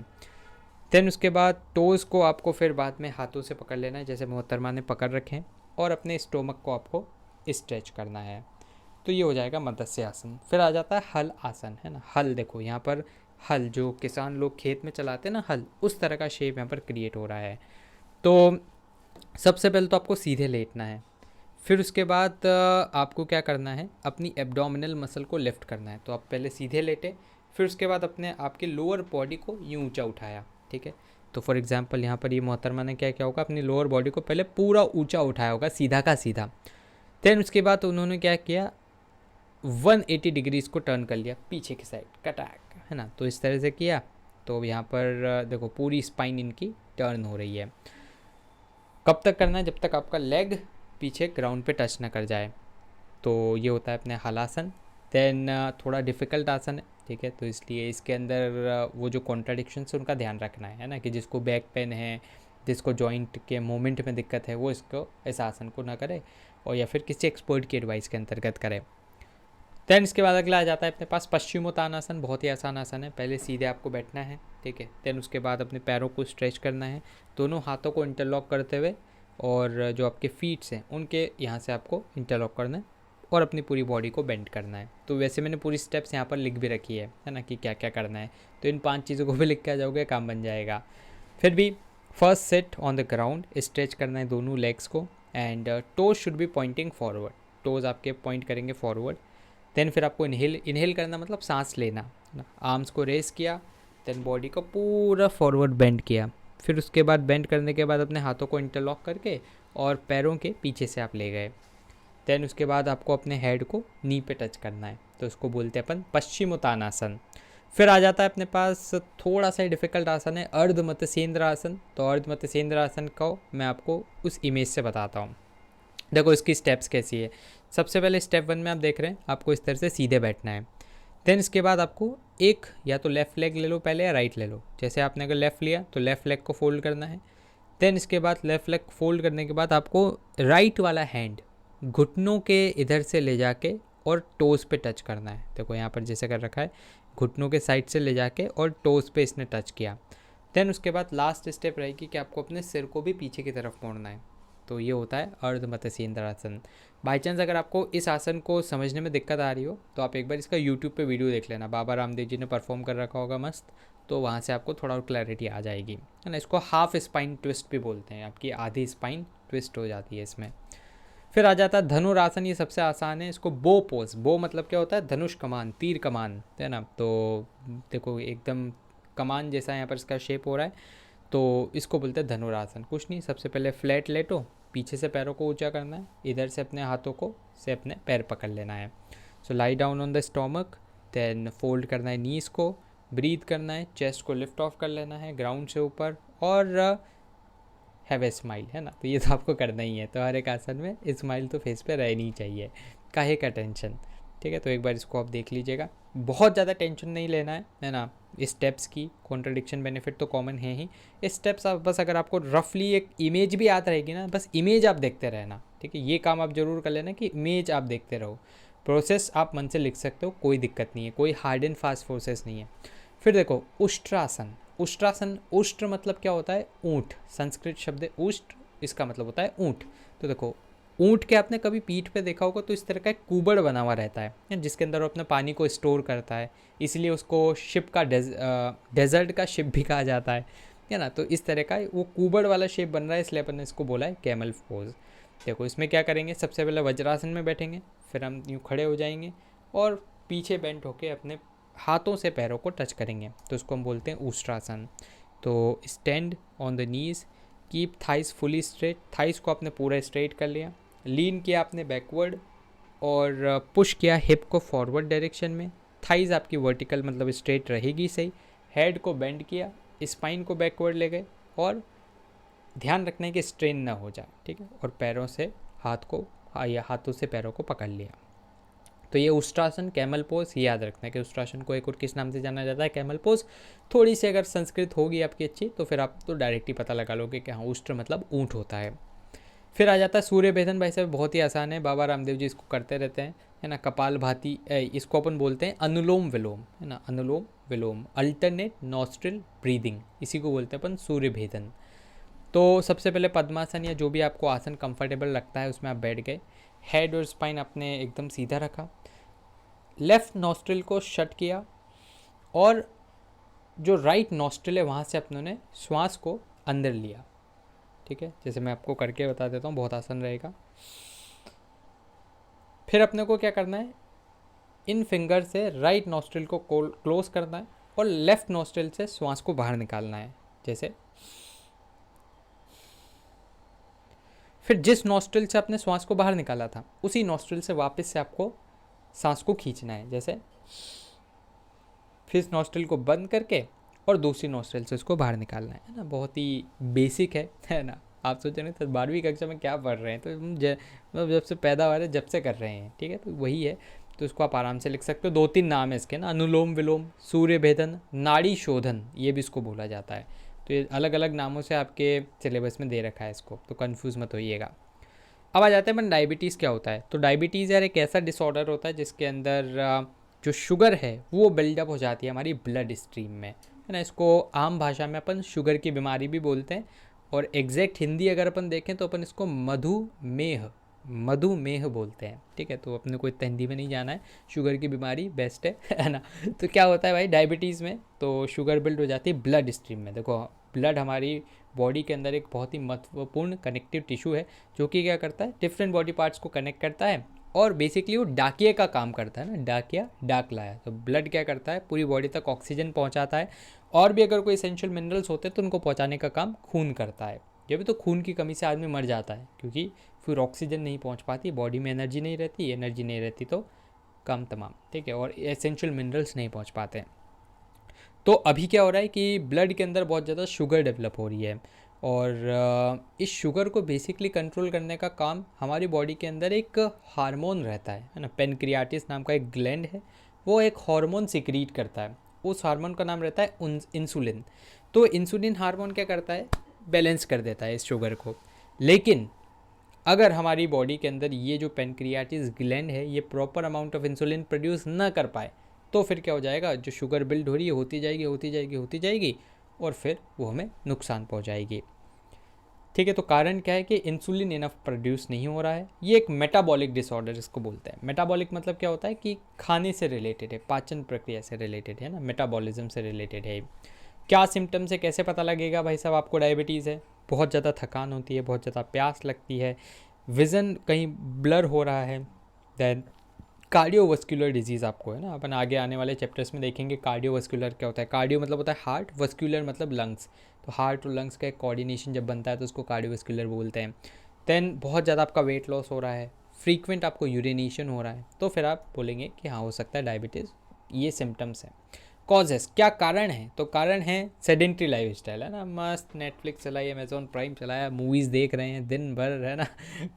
देन उसके बाद टोज़ को आपको फिर बाद में हाथों से पकड़ लेना है, जैसे मोहतरमा ने पकड़ रखे हैं, और अपने स्टोमक को आपको स्ट्रेच करना है। तो ये हो जाएगा मत्स्य आसन। फिर आ जाता है हल आसन, है ना। हल देखो यहाँ पर, हल जो किसान लोग खेत में चलाते हैं ना हल, उस तरह का शेप यहाँ पर क्रिएट हो रहा है। तो सबसे पहले तो आपको सीधे लेटना है, फिर उसके बाद आपको क्या करना है, अपनी एब्डोमिनल मसल को लिफ्ट करना है। तो आप पहले सीधे लेटे, फिर उसके बाद अपने आपके लोअर बॉडी को यूँ ऊंचा उठाया, ठीक है। तो फॉर एग्जांपल यहाँ पर ये मोहतरमा ने क्या किया होगा, अपनी लोअर बॉडी को पहले पूरा ऊंचा उठाया होगा, सीधा का सीधा। देन उसके बाद उन्होंने क्या किया, 180 डिग्रीज को टर्न कर लिया पीछे की साइड, कटैक, है ना। तो इस तरह से किया, तो यहाँ पर देखो पूरी स्पाइन इनकी टर्न हो रही है। कब तक करना है, जब तक आपका लेग पीछे ग्राउंड पे टच ना कर जाए। तो ये होता है अपने हलासन। देन थोड़ा डिफ़िकल्ट आसन है, ठीक है, तो इसलिए इसके अंदर वो जो कॉन्ट्राडिक्शंस है उनका ध्यान रखना है ना, कि जिसको बैक पेन है, जिसको जॉइंट के मूवमेंट में दिक्कत है, वो इसको इस आसन को ना करे, और या फिर किसी एक्सपर्ट की एडवाइस के अंतर्गत करे। देन इसके बाद अगला आ जाता है अपने पास पश्चिमोत्तानासन। बहुत ही आसान आसन है, पहले सीधे आपको बैठना है, ठीक है। देन उसके बाद अपने पैरों को स्ट्रेच करना है, दोनों हाथों को इंटरलॉक करते हुए, और जो आपके फीट्स हैं उनके यहाँ से आपको इंटरलॉक करना है और अपनी पूरी बॉडी को बेंड करना है। तो वैसे मैंने पूरी स्टेप्स यहाँ पर लिख भी रखी है ना, कि क्या क्या करना है। तो इन 5 चीज़ों को भी लिख के आ जाओगे, काम बन जाएगा। फिर भी first set on the ground, stretch करना है दोनों लेग्स को, and toes should be pointing forward, toes आपके पॉइंट करेंगे फॉरवर्ड। देन फिर आपको इनहेल करना, मतलब सांस लेना, है ना। आर्म्स को रेस किया, देन बॉडी को पूरा फॉरवर्ड बेंड किया। फिर उसके बाद बेंड करने के बाद अपने हाथों को इंटरलॉक करके और पैरों के पीछे से आप ले गए। देन उसके बाद आपको अपने हेड को नी पे टच करना है, तो उसको बोलते हैं अपन पश्चिमोत्तानासन। फिर आ जाता है अपने पास थोड़ा सा डिफ़िकल्ट आसन है, अर्ध मत्स्येंद्र आसन। तो अर्ध मत्स्येंद्र आसन को मैं आपको उस इमेज से बताता हूँ। देखो इसकी स्टेप्स कैसी है। सबसे पहले स्टेप 1 में आप देख रहे हैं, आपको इस तरह से सीधे बैठना है। देन इसके बाद आपको एक या तो लेफ़्ट लेग ले लो पहले, या राइट ले लो। जैसे आपने अगर लेफ़्ट लिया तो लेफ़्ट लेग को फोल्ड करना है। देन इसके बाद लेफ़्ट लेग फोल्ड करने के बाद आपको राइट वाला हैंड घुटनों के इधर से ले जाके और टोज़ पे टच करना है। देखो यहाँ पर जैसे कर रखा है, घुटनों के साइड से ले जाके और टोज़ पे इसने टच किया। देन उसके बाद लास्ट स्टेप रहेगी कि आपको अपने सिर को भी पीछे की तरफ मोड़ना है। तो ये होता है अर्ध मत्स्येंद्र आसन। बाई चांस अगर आपको इस आसन को समझने में दिक्कत आ रही हो तो आप एक बार इसका यूट्यूब पे वीडियो देख लेना, बाबा रामदेव जी ने परफॉर्म कर रखा होगा मस्त, तो वहाँ से आपको थोड़ा और क्लैरिटी आ जाएगी, है ना। इसको हाफ स्पाइन ट्विस्ट भी बोलते हैं, आपकी आधी स्पाइन ट्विस्ट हो जाती है इसमें। फिर आ जाता है धनुरासन, ये सबसे आसान है। इसको बो पोज, बो मतलब क्या होता है, धनुष कमान, तीर कमान, है ना। तो देखो एकदम कमान जैसा यहाँ पर इसका शेप हो रहा है, तो इसको बोलते हैं धनुरासन। कुछ नहीं, सबसे पहले फ्लैट लेटो, पीछे से पैरों को ऊंचा करना है, इधर से अपने हाथों को से अपने पैर पकड़ लेना है। So lie down on the stomach, then fold करना है नीज को, ब्रीथ करना है, चेस्ट को लिफ्ट ऑफ कर लेना है ग्राउंड से ऊपर, और हैव ए स्माइल, है ना। तो ये तो आपको करना ही है। तो हर एक आसन में स्माइल तो फेस पे रहनी चाहिए, काहे का टेंशन, ठीक है। तो एक बार इसको आप देख लीजिएगा, बहुत ज़्यादा टेंशन नहीं लेना है ना। स्टेप्स की कॉन्ट्रडिक्शन बेनिफिट तो कॉमन है ही। स्टेप्स आप बस, अगर आपको रफली एक इमेज भी याद रहेगी ना, बस इमेज आप देखते रहना, ठीक है। ये काम आप जरूर कर लेना कि इमेज आप देखते रहो। प्रोसेस आप मन से लिख सकते हो, कोई दिक्कत नहीं है, कोई हार्ड एंड फास्ट प्रोसेस नहीं है। फिर देखो उष्ट्रासन। उष्ट्रासन, उष्ट्र मतलब क्या होता है, ऊँट, संस्कृत शब्द है उष्ट्र, इसका मतलब होता है ऊँट। तो देखो ऊँट के आपने कभी पीठ पे देखा होगा तो इस तरह का एक कुबड़ बना हुआ रहता है जिसके अंदर वो अपने पानी को स्टोर करता है, इसलिए उसको शिप का डेजर्ट का शिप भी कहा जाता है ना। तो इस तरह का वो कुबड़ वाला शेप बन रहा है, इसलिए अपन ने इसको बोला है कैमल पोज। देखो इसमें क्या करेंगे, सबसे पहले वज्रासन में बैठेंगे, फिर हम यूँ खड़े हो जाएंगे और पीछे बेंट होके अपने हाथों से पैरों को टच करेंगे, तो उसको हम बोलते हैं ऊष्ट्रासन। तो stand on the knees, keep thighs fully straight, thighs को आपने पूरा स्ट्रेट कर लिया, लीन किया आपने बैकवर्ड और पुश किया हिप को फॉरवर्ड डायरेक्शन में, थाइज आपकी वर्टिकल मतलब स्ट्रेट रहेगी सही, हेड को बेंड किया, स्पाइन को बैकवर्ड ले गए और ध्यान रखना है कि स्ट्रेन ना हो जाए, ठीक है, और पैरों से हाथ को या हाथों से पैरों को पकड़ लिया। तो ये उष्ट्रासन कैमल पोज, ये याद रखना है कि उष्ट्रासन को एक और किस नाम से जाना जाता है, कैमल पोज। थोड़ी सी अगर संस्कृत होगी आपकी अच्छी तो फिर आप तो डायरेक्ट ही पता लगा लोगे कि हाँ उष्ट्र मतलब ऊँट होता है। फिर आ जाता है सूर्य भेदन, भाई साहब बहुत ही आसान है, बाबा रामदेव जी इसको करते रहते हैं, है ना। कपाल भाती, इसको अपन बोलते हैं अनुलोम विलोम, है ना, अनुलोम विलोम, अल्टरनेट नॉस्ट्रिल ब्रीदिंग, इसी को बोलते हैं अपन सूर्य भेदन। तो सबसे पहले पद्मासन या जो भी आपको आसन कंफर्टेबल लगता है उसमें आप बैठ गए, हेड और स्पाइन आपने एकदम सीधा रखा, लेफ़्ट नॉस्ट्रिल को शट किया और जो राइट नॉस्ट्रिल है वहाँ से अपनों ने श्वास को अंदर लिया, ठीक है। जैसे मैं आपको करके बता देता हूँ, बहुत आसान रहेगा। फिर अपने को क्या करना है, इन फिंगर से राइट नॉस्ट्रिल को क्लोज करना है और लेफ़्ट नॉस्ट्रिल से श्वास को बाहर निकालना है, जैसे। फिर जिस नॉस्ट्रिल से आपने श्वास को बाहर निकाला था उसी नॉस्ट्रिल से वापस से आपको सांस को खींचना है, जैसे। फिर इस नॉस्ट्रिल को बंद करके और दूसरी नॉस्ट्रिल से उसको बाहर निकालना है ना। बहुत ही बेसिक है ना। आप सोच रहे हैं 12वीं कक्षा में क्या पढ़ रहे हैं, तो हम मतलब जब से पैदा हुआ है जब से कर रहे हैं, ठीक है, तो वही है। तो इसको आप आराम से लिख सकते हो। 2-3 नाम है इसके ना, अनुलोम विलोम, सूर्य भेदन, नाड़ी शोधन, ये भी इसको बोला जाता है। तो ये अलग अलग नामों से आपके सिलेबस में दे रखा है इसको, तो कन्फ्यूज़ मत होइएगा। अब आ जाते हैं अपन डायबिटीज़ क्या होता है। तो डायबिटीज़ यार एक ऐसा डिसऑर्डर होता है जिसके अंदर जो शुगर है वो बिल्डअप हो जाती है हमारी ब्लड स्ट्रीम में, है ना। इसको आम भाषा में अपन शुगर की बीमारी भी बोलते हैं और एग्जैक्ट हिंदी अगर अपन देखें तो अपन इसको मधुमेह बोलते हैं, ठीक है। तो अपने को इतना हिंदी में नहीं जाना है, शुगर की बीमारी बेस्ट है ना। तो क्या होता है भाई डायबिटीज़ में, तो शुगर बिल्ड हो जाती है ब्लड स्ट्रीम में। देखो ब्लड हमारी बॉडी के अंदर एक बहुत ही महत्वपूर्ण कनेक्टिव टिश्यू है जो कि क्या करता है, डिफरेंट बॉडी पार्ट्स को कनेक्ट करता है और बेसिकली वो डाकिये का काम करता है ना, डाकिया डाक लाया। तो ब्लड क्या करता है, पूरी बॉडी तक ऑक्सीजन पहुंचाता है और भी अगर कोई एसेंशियल मिनरल्स होते हैं तो उनको पहुंचाने का काम खून करता है। जब भी तो खून की कमी से आदमी मर जाता है, क्योंकि फिर ऑक्सीजन नहीं पहुंच पाती, बॉडी में एनर्जी नहीं रहती तो काम तमाम, ठीक है, और एसेंशियल मिनरल्स नहीं पहुंच पाते हैं। तो अभी क्या हो रहा है कि ब्लड के अंदर बहुत ज़्यादा शुगर डेवलप हो रही है और इस शुगर को बेसिकली कंट्रोल करने का काम हमारी बॉडी के अंदर एक हार्मोन रहता है ना। पेनक्रियाटिस नाम का एक ग्लैंड है, वो एक हार्मोन सिक्रीट करता है। उस हार्मोन का नाम रहता है इंसुलिन। तो इंसुलिन हार्मोन क्या करता है, बैलेंस कर देता है इस शुगर को। लेकिन अगर हमारी बॉडी के अंदर ये जो पेनक्रियाटिस ग्लैंड है ये proper amount of insulin produce ना कर पाए तो फिर क्या हो जाएगा, जो शुगर बिल्ड हो रही है होती जाएगी और फिर वो हमें नुकसान पहुंचाएगी, ठीक है। तो कारण क्या है कि इंसुलिन इनफ प्रोड्यूस नहीं हो रहा है। ये एक मेटाबॉलिक डिसऑर्डर इसको बोलते हैं। मेटाबॉलिक मतलब क्या होता है कि खाने से रिलेटेड है, पाचन प्रक्रिया से रिलेटेड है ना, मेटाबॉलिज्म से रिलेटेड है। क्या सिम्टम्स है, कैसे पता लगेगा भाई साहब आपको डायबिटीज़ है? बहुत ज़्यादा थकान होती है, बहुत ज़्यादा प्यास लगती है, विज़न कहीं ब्लर हो रहा है, दैन कार्डियोवस्कुलर डिजीज़ आपको है ना। अपन आगे आने वाले चैप्टर्स में देखेंगे कार्डियोवस्कुलर क्या होता है। कार्डियो मतलब होता है हार्ट, वस्कुलर मतलब लंग्स। तो हार्ट और लंग्स का एक कोऑर्डिनेशन जब बनता है तो उसको कार्डियोवस्कुलर बोलते हैं। दैन बहुत ज़्यादा आपका वेट लॉस हो रहा है, फ्रीक्वेंट आपको यूरिनेशन हो रहा है, तो फिर आप बोलेंगे कि हाँ हो सकता है डायबिटीज़। ये सिम्टम्स हैं। कॉजेस, क्या कारण है? तो कारण है सेडेंट्री लाइफस्टाइल, है ना। मस्त नेटफ्लिक्स चलाई, अमेजॉन प्राइम चलाया, मूवीज़ देख रहे हैं दिन भर, है ना।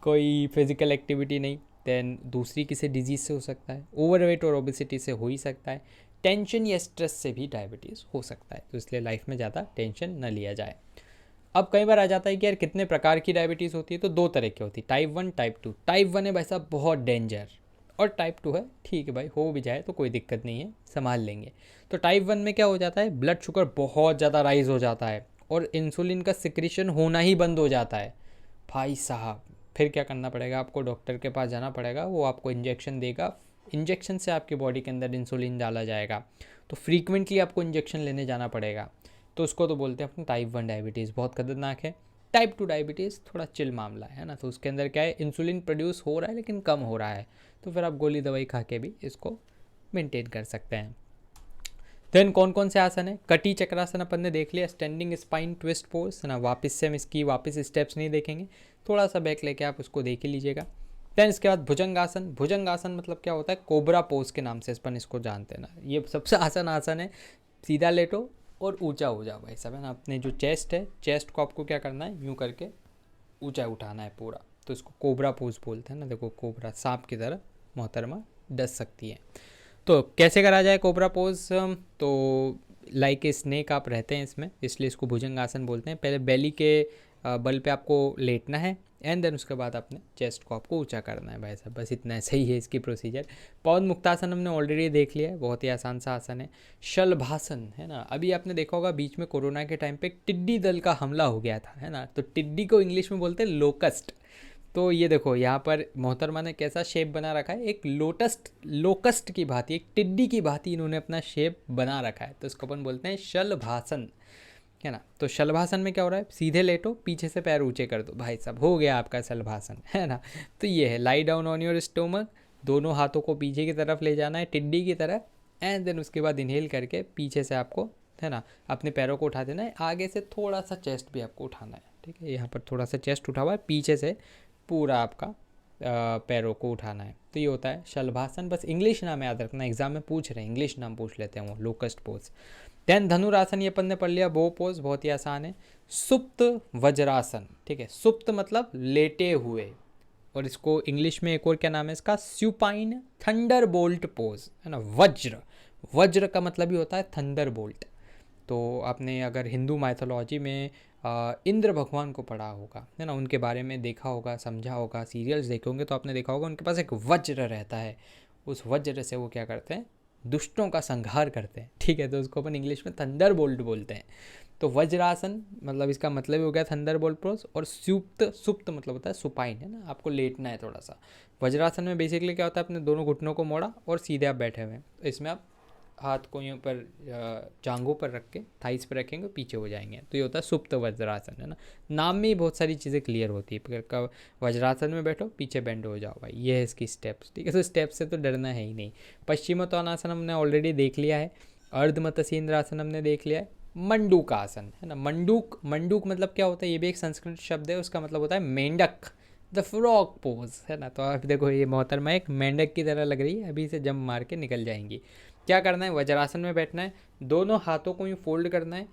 कोई फिजिकल एक्टिविटी नहीं। दैन दूसरी किसी डिजीज़ से हो सकता है, ओवरवेट और ओबेसिटी से हो ही सकता है, टेंशन या स्ट्रेस से भी डायबिटीज़ हो सकता है। तो इसलिए लाइफ में ज़्यादा टेंशन न लिया जाए। अब कई बार आ जाता है कि यार कितने प्रकार की डायबिटीज़ होती है, तो 2 तरह की होती है, टाइप 1 टाइप 2। टाइप 1 है भाई साहब बहुत डेंजर, और टाइप 2 है ठीक है भाई, हो भी जाए तो कोई दिक्कत नहीं है, संभाल लेंगे। तो टाइप 1 में क्या हो जाता है, ब्लड शुगर बहुत ज़्यादा राइज हो जाता है और इंसुलिन का सिक्रीशन होना ही बंद हो जाता है भाई साहब। फिर क्या करना पड़ेगा, आपको डॉक्टर के पास जाना पड़ेगा, वो आपको इंजेक्शन देगा, इंजेक्शन से आपकी बॉडी के अंदर इंसुलिन डाला जाएगा। तो फ्रीक्वेंटली आपको इंजेक्शन लेने जाना पड़ेगा। तो उसको तो बोलते हैं अपने टाइप 1 डायबिटीज़, बहुत खतरनाक है। टाइप 2 डायबिटीज़ थोड़ा चिल मामला है ना, तो उसके अंदर क्या है, इंसुलिन प्रोड्यूस हो रहा है लेकिन कम हो रहा है, तो फिर आप गोली दवाई खा के भी इसको मेंटेन कर सकते हैं। देन कौन कौन से आसन है, कटी चक्रासन अपन ने देख लिया, स्टैंडिंग स्पाइन ट्विस्ट पोज है ना, वापस से हम इसकी वापस स्टेप्स नहीं देखेंगे, थोड़ा सा बैक लेके आप उसको देख ही लीजिएगा। देन इसके बाद भुजंगासन, भुजंगासन मतलब क्या होता है, कोबरा पोज के नाम से अपन इसको जानते हैं ना। ये सबसे आसन है, सीधा लेटो और ऊंचा हो जाओ भाई साहब है ना। अपने जो चेस्ट है, चेस्ट को आपको क्या करना है, यूँ करके ऊंचा उठाना है पूरा, तो इसको कोबरा पोज बोलते हैं ना। देखो कोबरा सांप की तरह मोहतरमा डस सकती है। तो कैसे करा जाए कोबरा पोज, तो लाइक ए स्नेक आप रहते हैं इसमें, इसलिए इसको भुजंगासन बोलते हैं। पहले बेली के बल पे आपको लेटना है एंड देन उसके बाद अपने चेस्ट को आपको ऊंचा करना है भाई साहब, बस इतना सही है इसकी प्रोसीजर। पवन मुक्तासन हमने ऑलरेडी देख लिया है, बहुत ही आसान सा आसन है। शलभासन है ना, अभी आपने देखा होगा बीच में कोरोना के टाइम पे टिड्डी दल का हमला हो गया था है ना, तो टिड्डी को इंग्लिश में बोलते हैं लोकस्ट। तो ये देखो यहाँ पर मोहतरमा ने कैसा शेप बना रखा है, एक लोकस्ट की भांति, एक टिड्डी की भांति इन्होंने अपना शेप बना रखा है, तो इसको अपन बोलते हैं शलभासन है ना। तो शलभासन में क्या हो रहा है, सीधे लेटो, पीछे से पैर ऊंचे कर दो, भाई साहब हो गया आपका शलभासन है ना। तो ये है, lie down on your stomach, दोनों हाथों को पीछे की तरफ ले जाना है टिड्डी की तरह, एंड देन उसके बाद इनहेल करके पीछे से आपको है ना अपने पैरों को उठा देना है, आगे से थोड़ा सा चेस्ट भी आपको उठाना है, ठीक है। यहाँ पर थोड़ा सा चेस्ट उठा हुआ है, पीछे से पूरा आपका पैरों को उठाना है, तो ये होता है शलभासन। बस इंग्लिश नाम याद रखना, एग्जाम में पूछ रहे हैं इंग्लिश नाम पूछ लेते हैं वो, लोकस्ट पोज। देन धनुरासन, ये अपन ने पढ़ लिया, बो पोज बहुत ही आसान है। सुप्त वज्रासन, ठीक है, सुप्त मतलब लेटे हुए, और इसको इंग्लिश में एक और क्या नाम है इसका, स्यूपाइन थंडर बोल्ट पोज है ना। वज्र का मतलब ही होता है थंडर बोल्ट। तो आपने अगर हिंदू माइथोलॉजी में इंद्र भगवान को पढ़ा होगा है ना, उनके बारे में देखा होगा, समझा होगा, सीरियल्स देखे होंगे, तो आपने देखा होगा उनके पास एक वज्र रहता है, उस वज्र से वो क्या करते हैं, दुष्टों का संहार करते हैं, ठीक है। तो उसको अपन इंग्लिश में थंडर बोल्ट बोलते हैं। तो वज्रासन मतलब इसका मतलब ही हो गया थंडर बोल्ट पोज, और सुप्त मतलब होता है सुपाइन है ना, आपको लेटना है थोड़ा सा। वज्रासन में बेसिकली क्या होता है, अपने दोनों घुटनों को मोड़ा और सीधे आप बैठे हुए हैं, तो इसमें आप हाथ को यूँ पर जांघों पर रख के थाइस पर रखेंगे, पीछे हो जाएंगे, तो ये होता है सुप्त वज्रासन है ना। नाम में ही बहुत सारी चीज़ें क्लियर होती है, कब वज्रासन में बैठो पीछे बेंड हो जाओ भाई, ये है इसकी स्टेप्स, ठीक है। तो स्टेप्स से तो डरना है ही नहीं। पश्चिमोत्तानासन हमने ऑलरेडी देख लिया है, अर्धमत्स्येंद्रासन हमने देख लिया है, मंडूक आसन है ना। मंडूक मतलब क्या होता है, ये भी एक संस्कृत शब्द है, उसका मतलब होता है मेंढक, द फ्रॉग पोज है ना। तो आप देखो ये मोहतरमा एक मेंढक की तरह लग रही है, अभी से जंप मार के निकल जाएंगी। क्या करना है, वज्रासन में बैठना है, दोनों हाथों को यूँ फोल्ड करना है,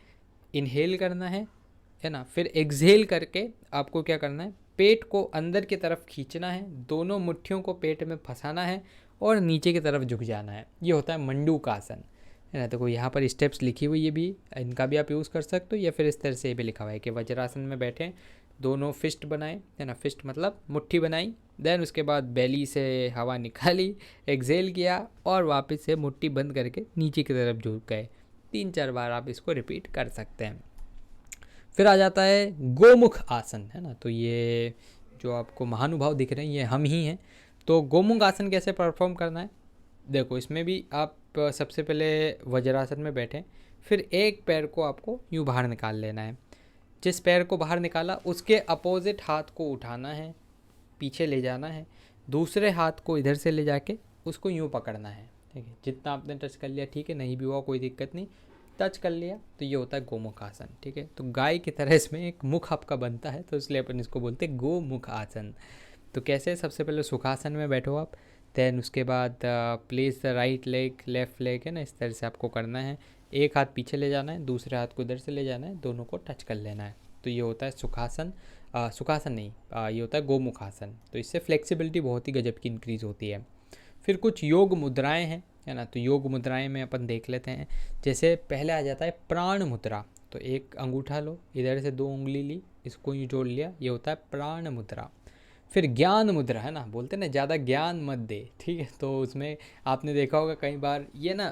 इनहेल करना है ना, फिर एक्सहेल करके आपको क्या करना है, पेट को अंदर की तरफ खींचना है, दोनों मुट्ठियों को पेट में फंसाना है और नीचे की तरफ झुक जाना है, ये होता है मंडूक आसन है ना। तो यहाँ पर स्टेप्स लिखी हुई है भी, इनका भी आप यूज़ कर सकते हो, या फिर इस तरह से भी लिखा हुआ है कि वज्रासन में बैठें, दोनों फिस्ट बनाए है ना, फिस्ट मतलब मुट्ठी बनाई, देन उसके बाद बेली से हवा निकाली, एक्सेल किया और वापस से मुट्ठी बंद करके नीचे की तरफ झुक गए। 3-4 बार आप इसको रिपीट कर सकते हैं। फिर आ जाता है गोमुख आसन है ना। तो ये जो आपको महानुभाव दिख रहे हैं ये हम ही हैं। तो गोमुख आसन कैसे परफॉर्म करना है, देखो इसमें भी आप सबसे पहले वज्रासन में बैठें, फिर एक पैर को आपको यूँ बाहर निकाल लेना है, जिस पैर को बाहर निकाला उसके अपोजिट हाथ को उठाना है, पीछे ले जाना है, दूसरे हाथ को इधर से ले जाके उसको यूँ पकड़ना है, ठीक है। जितना आपने टच कर लिया ठीक है, नहीं भी हुआ कोई दिक्कत नहीं, टच कर लिया तो ये होता है गोमुख आसन, ठीक है। तो गाय की तरह इसमें एक मुख आपका बनता है, तो इसलिए अपन इसको बोलते हैं गोमुख आसन। तो कैसे, सबसे पहले सुखासन में बैठो आप, देन उसके बाद place the right leg left leg है ना, इस तरह से आपको करना है, एक हाथ पीछे ले जाना है, दूसरे हाथ को इधर से ले जाना है, दोनों को टच कर लेना है, तो ये होता है सुखासन। सुखासन नहीं, ये होता है गोमुख आसन। तो इससे फ्लेक्सिबिलिटी बहुत ही गजब की इंक्रीज़ होती है। फिर कुछ योग मुद्राएं हैं है ना, तो योग मुद्राएं में अपन देख लेते हैं। जैसे पहले आ जाता है प्राण मुद्रा, तो एक अंगूठा लो, इधर से 2 उंगली ली, इसको यूँ जोड़ लिया, ये होता है प्राण मुद्रा। फिर ज्ञान मुद्रा है ना, बोलते हैं ना ज़्यादा ज्ञान मत दे, ठीक है। तो उसमें आपने देखा होगा कई बार ये ना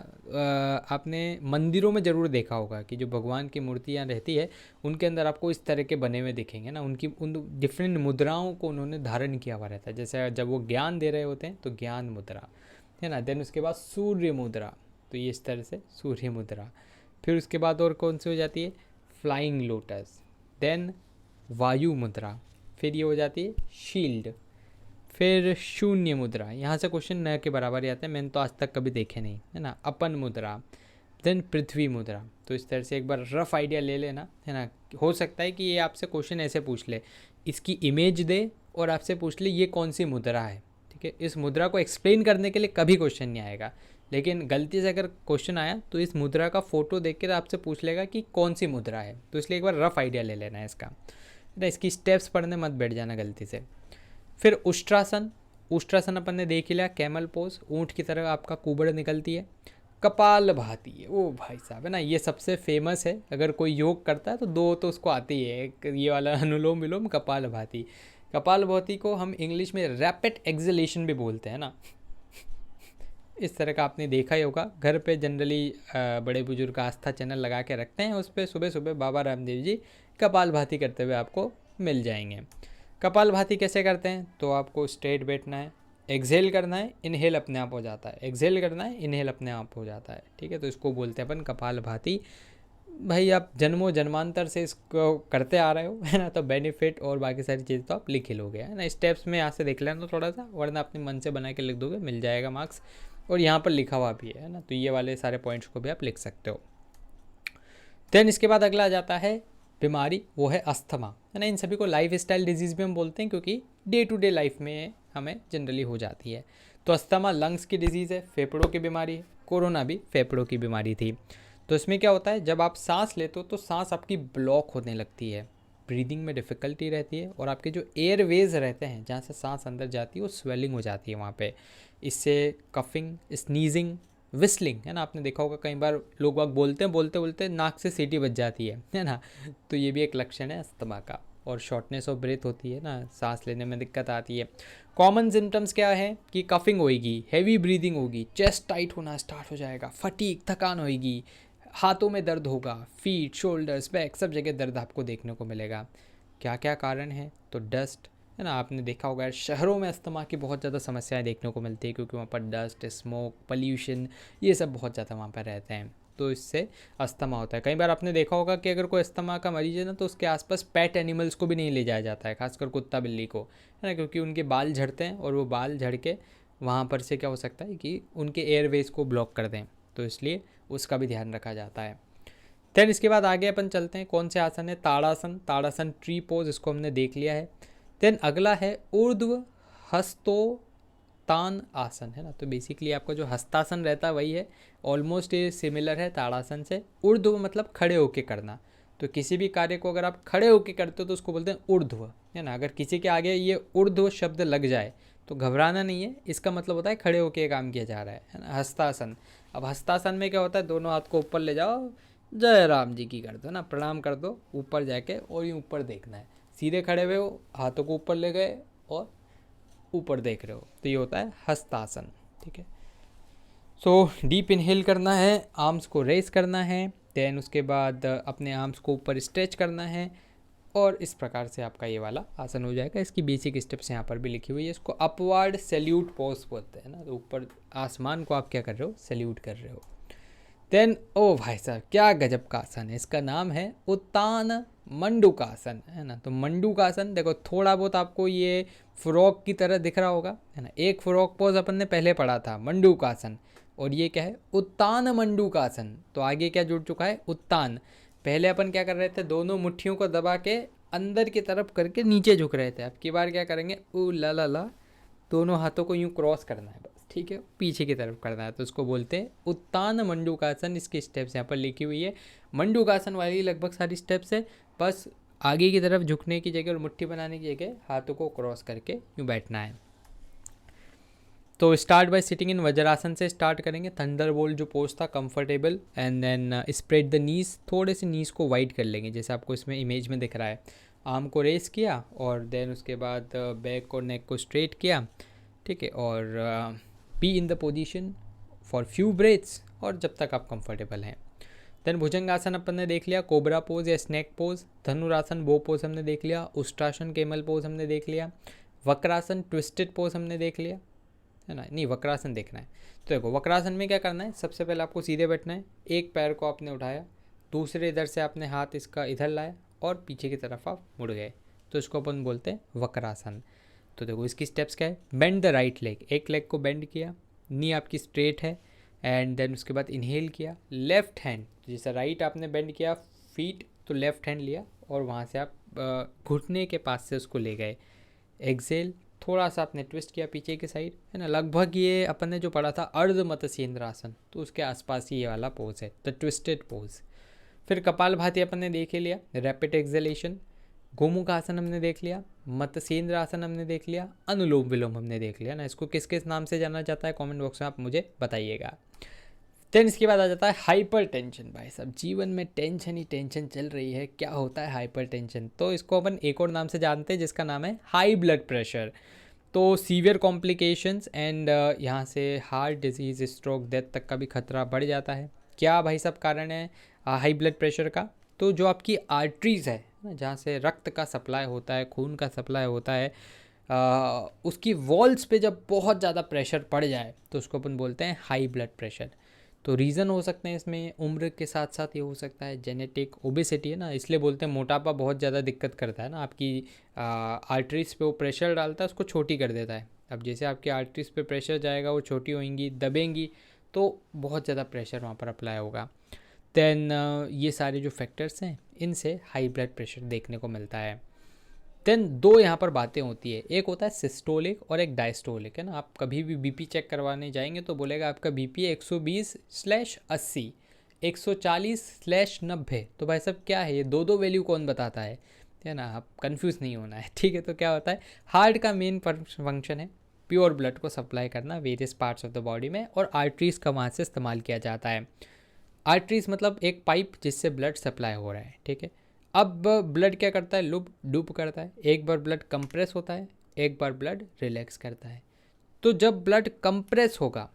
आपने मंदिरों में ज़रूर देखा होगा कि जो भगवान की मूर्तियाँ रहती है उनके अंदर आपको इस तरह के बने हुए दिखेंगे ना, उनकी उन डिफरेंट मुद्राओं को उन्होंने धारण किया हुआ रहता है। जैसे जब वो ज्ञान दे रहे होते हैं तो ज्ञान मुद्रा है ना। देन उसके बाद सूर्य मुद्रा, तो ये इस तरह से सूर्य मुद्रा। फिर उसके बाद और कौन सी हो जाती है, फ्लाइंग लोटस। देन वायु मुद्रा, फिर ये हो जाती है शील्ड। फिर शून्य मुद्रा, यहाँ से क्वेश्चन न के बराबर ही आते हैं, मैंने तो आज तक कभी देखे नहीं, है ना। अपन मुद्रा, देन पृथ्वी मुद्रा। तो इस तरह से एक बार रफ आइडिया ले लेना, है ना। हो सकता है कि ये आपसे क्वेश्चन ऐसे पूछ ले, इसकी इमेज दे और आपसे पूछ ले ये कौन सी मुद्रा है, ठीक है। इस मुद्रा को एक्सप्लेन करने के लिए कभी क्वेश्चन नहीं आएगा, लेकिन गलती से अगर क्वेश्चन आया तो इस मुद्रा का फ़ोटो देख कर आपसे पूछ लेगा कि कौन सी मुद्रा है। तो इसलिए एक बार रफ आइडिया ले लेना है इसका, ना। इसकी स्टेप्स पढ़ने मत बैठ जाना गलती से। फिर उष्ट्रासन, उष्ट्रासन अपन ने देख ही लिया, कैमल पोज, ऊँट की तरह आपका कुबड़ निकलती है। कपाल भाती है, ओ भाई साहब, है ना, ये सबसे फेमस है। अगर कोई योग करता है तो दो तो उसको आती है, एक ये वाला अनुलोम विलोम, कपाल भाती। कपाल भाती को हम इंग्लिश में रैपिड एक्सलेशन भी बोलते हैं ना। इस तरह का आपने देखा ही होगा, घर पे जनरली बड़े बुजुर्ग आस्था चैनल लगा के रखते हैं, उस पर सुबह सुबह बाबा रामदेव जी कपाल भाती करते हुए आपको मिल जाएंगे। कपाल भाती कैसे करते हैं, तो आपको स्ट्रेट बैठना है, एक्सहेल करना है, इनहेल अपने आप हो जाता है, एक्सहेल करना है, इनहेल अपने आप हो जाता है, ठीक है। तो इसको बोलते हैं अपन कपाल भाती। भाई आप जन्मों जन्मांतर से इसको करते आ रहे हो, है ना, तो बेनिफिट और बाकी सारी चीज़ तो आप लिख ही लोगे, है ना। स्टेप्स में यहाँ से देख लेना थोड़ा सा, वरना अपने मन से बना के लिख दोगे, मिल जाएगा मार्क्स। और यहाँ पर लिखा हुआ भी है ना, तो ये वाले सारे पॉइंट्स को भी आप लिख सकते हो। देन इसके बाद अगला आ जाता है बीमारी, वो है अस्थमा, है ना। इन सभी को लाइफ स्टाइल डिजीज़ भी हम बोलते हैं, क्योंकि डे टू डे लाइफ में हमें जनरली हो जाती है। तो अस्थमा लंग्स की डिजीज़ है, फेफड़ों की बीमारी है। कोरोना भी फेफड़ों की बीमारी थी। तो इसमें क्या होता है, जब आप सांस लेते हो तो सांस आपकी ब्लॉक होने लगती है, ब्रीदिंग में डिफ़िकल्टी रहती है, और आपके जो एयरवेज रहते हैं जहाँ से सांस अंदर जाती है वो स्वेलिंग हो जाती है वहाँ पे। इससे कफिंग, स्नीजिंग, विस्लिंग, है ना। आपने देखा होगा कई बार लोग बाग बोलते हैं, बोलते बोलते नाक से सीटी बज जाती है ना। तो ये भी एक लक्षण है अस्थमा का। और शॉर्टनेस ऑफ ब्रेथ होती है ना, सांस लेने में दिक्कत आती है। कॉमन सिम्टम्स क्या है कि कफिंग होगी, हैवी ब्रीदिंग होगी, चेस्ट टाइट होना स्टार्ट हो जाएगा, फटीग, थकान होगी, हाथों में दर्द होगा, फीट, शोल्डर्स, बैक, सब जगह दर्द आपको देखने को मिलेगा। क्या क्या कारण है, तो डस्ट, है ना। आपने देखा होगा शहरों में अस्थमा की बहुत ज़्यादा समस्याएं देखने को मिलती है, क्योंकि वहाँ पर डस्ट, स्मोक, पोल्यूशन, ये सब बहुत ज़्यादा वहाँ पर रहते हैं, तो इससे अस्थमा होता है। कई बार आपने देखा होगा कि अगर कोई अस्थमा का मरीज है ना, तो उसके आसपास पेट एनिमल्स को भी नहीं ले जाया जाता है, खासकर कुत्ता बिल्ली को, है ना, क्योंकि उनके बाल झड़ते हैं, और वो बाल झड़ के वहाँ पर से क्या हो सकता है कि उनके एयरवेज को ब्लॉक कर दें, तो इसलिए उसका भी ध्यान रखा जाता है। देन इसके बाद आगे अपन चलते हैं, कौन से आसन है, ताड़ासन, ताड़ासन ट्री पोज, इसको हमने देख लिया है। देन अगला है ऊर्ध्व हस्तोत्तान आसन, है ना। तो बेसिकली आपका जो हस्तासन रहता है वही है, ऑलमोस्ट ये सिमिलर है ताड़ासन से। ऊर्ध्व मतलब खड़े होके करना, तो किसी भी कार्य को अगर आप खड़े होके करते हो तो उसको बोलते हैं ऊर्ध्व, है ना। अगर किसी के आगे ये ऊर्ध्व शब्द लग जाए तो घबराना नहीं है, इसका मतलब होता है खड़े होके काम किया जा रहा है ना। हस्तासन, अब हस्तासन में क्या होता है, दोनों हाथ को ऊपर ले जाओ, जय राम जी की कर दो ना, प्रणाम कर दो ऊपर जाके, और यूँ ऊपर देखना है, सीधे खड़े हुए हो, हाथों को ऊपर ले गए और ऊपर देख रहे हो, तो ये होता है हस्तासन, ठीक है। सो डीप इनहेल करना है, आर्म्स को रेस करना है, देन उसके बाद अपने आर्म्स को ऊपर स्ट्रेच करना है, और इस प्रकार से आपका ये वाला आसन हो जाएगा। इसकी बेसिक स्टेप्स यहाँ पर भी लिखी हुई है। इसको अपवर्ड सैल्यूट पोज बोलते हैं ना, तो ऊपर आसमान को आप क्या कर रहे हो, सैल्यूट कर रहे हो। देन ओ भाई साहब क्या गजब का आसन है, इसका नाम है उत्तान मंडूकासन, है ना। तो मंडूकासन देखो, थोड़ा बहुत आपको ये फ्रॉक की तरह दिख रहा होगा, है ना। एक फ्रॉक पोज अपन ने पहले पढ़ा था मंडूकासन, और ये क्या है, उत्तान मंडूकासन। तो आगे क्या जुड़ चुका है, उत्तान। पहले अपन क्या कर रहे थे, दोनों मुट्ठियों को दबा के अंदर की तरफ करके नीचे झुक रहे थे। अब की बार क्या करेंगे, ऊ ला ला ला, दोनों हाथों को यूँ क्रॉस करना है, ठीक है, पीछे की तरफ करना है, तो उसको बोलते हैं उत्तान मंडूकासन। इसकी स्टेप्स यहाँ पर लिखी हुई है, मंडूकासन वाली लगभग सारी स्टेप्स है, बस आगे की तरफ झुकने की जगह और मुट्ठी बनाने की जगह हाथों को क्रॉस करके यूँ बैठना है। तो start by sitting in Vajrasana से स्टार्ट करेंगे, थंडरबोल्ट जो पोज था, comfortable, and then spread the knees, थोड़े से नीज को वाइड कर लेंगे, जैसे आपको इसमें इमेज में दिख रहा है, आर्म को रेस किया और देन उसके बाद बैक और नेक को स्ट्रेट किया, ठीक है, और be in the position for few breaths और जब तक आप कंफर्टेबल हैं। देन भुजंगासन अपन ने देख लिया, कोबरा पोज या स्नैक पोज, धनुरासन वो पोज हमने देख लिया, उष्ट्रासन केमल पोज हमने देख लिया, वक्रासन ट्विस्टेड पोज हमने देख लिया, है ना, नहीं वक्रासन देखना है। तो देखो वक्रासन में क्या करना है, सबसे पहले आपको सीधे बैठना है, एक पैर को आपने उठाया, दूसरे इधर से आपने हाथ इसका इधर लाया और पीछे की तरफ आप मुड़ गए, तो इसको अपन बोलते हैं वक्रासन। तो देखो इसकी स्टेप्स क्या है, बेंड द राइट लेग, एक लेग को बेंड किया, नी आपकी स्ट्रेट है, एंड देन उसके बाद इनहेल किया, लेफ्ट हैंड जैसे राइट आपने बेंड किया फीट तो लेफ्ट हैंड लिया और वहाँ से आप घुटने के पास से उसको ले गए, एक्सेल थोड़ा सा आपने ट्विस्ट किया पीछे की साइड, है ना, लगभग ये अपन ने जो पढ़ा था अर्ध मत्स्येंद्रासन तो उसके आसपास ही ये वाला पोज है, द ट्विस्टेड पोज। फिर कपालभाति अपन ने देख ही लिया, रैपिड एक्सेलेशन, गोमुख आसन हमने देख लिया, मत्स्येंद्र आसन हमने देख लिया, अनुलोम विलोम हमने देख लिया ना। इसको किस किस नाम से जाना जाता है कमेंट बॉक्स में आप मुझे बताइएगा। देन इसके बाद आ जाता है हाइपर टेंशन। भाई साहब जीवन में टेंशन ही टेंशन चल रही है, क्या होता है हाइपर टेंशन, तो इसको अपन एक और नाम से जानते हैं जिसका नाम है हाई ब्लड प्रेशर। तो सीवियर कॉम्प्लिकेशंस एंड यहाँ से हार्ट डिजीज, स्ट्रोक, डेथ तक का भी खतरा बढ़ जाता है। क्या भाई साहब कारण है हाई ब्लड प्रेशर का, तो जो आपकी आर्टरीज है जहाँ से रक्त का सप्लाई होता है, खून का सप्लाई होता है, उसकी वॉल्स पे जब बहुत ज़्यादा प्रेशर पड़ जाए तो उसको अपन बोलते हैं हाई ब्लड प्रेशर। तो रीज़न हो सकते हैं इसमें, उम्र के साथ साथ ये हो सकता है जेनेटिक, ओबेसिटी है ना, इसलिए बोलते हैं मोटापा बहुत ज़्यादा दिक्कत करता है ना, आपकी आर्टरीज पे वो प्रेशर डालता है उसको छोटी कर देता है। अब जैसे आपकी आर्टरीज पे प्रेशर जाएगा वो छोटी होंगी, दबेंगी, तो बहुत ज़्यादा प्रेशर वहाँ पर अप्लाई होगा। देन ये सारे जो फैक्टर्स हैं इनसे हाई ब्लड प्रेशर देखने को मिलता है। देन दो यहाँ पर बातें होती है, एक होता है सिस्टोलिक और एक डायस्टोलिक, है ना। आप कभी भी बीपी चेक करवाने जाएंगे तो बोलेगा आपका बीपी 120/80, 140/90। तो भाई साहब क्या है ये दो दो वैल्यू कौन बताता है ना, आप कंफ्यूज नहीं होना है, ठीक है। तो क्या होता है, हार्ट का मेन फंक्शन है प्योर ब्लड को सप्लाई करना various parts of the body में, और आर्टरीज का वहाँ से इस्तेमाल किया जाता है। आर्टरीज मतलब एक पाइप जिससे ब्लड सप्लाई हो रहा है, ठीक है। अब ब्लड क्या करता है, लूप डूप करता है, एक बार ब्लड कंप्रेस होता है, एक बार ब्लड रिलैक्स करता है। तो जब ब्लड कंप्रेस होगा,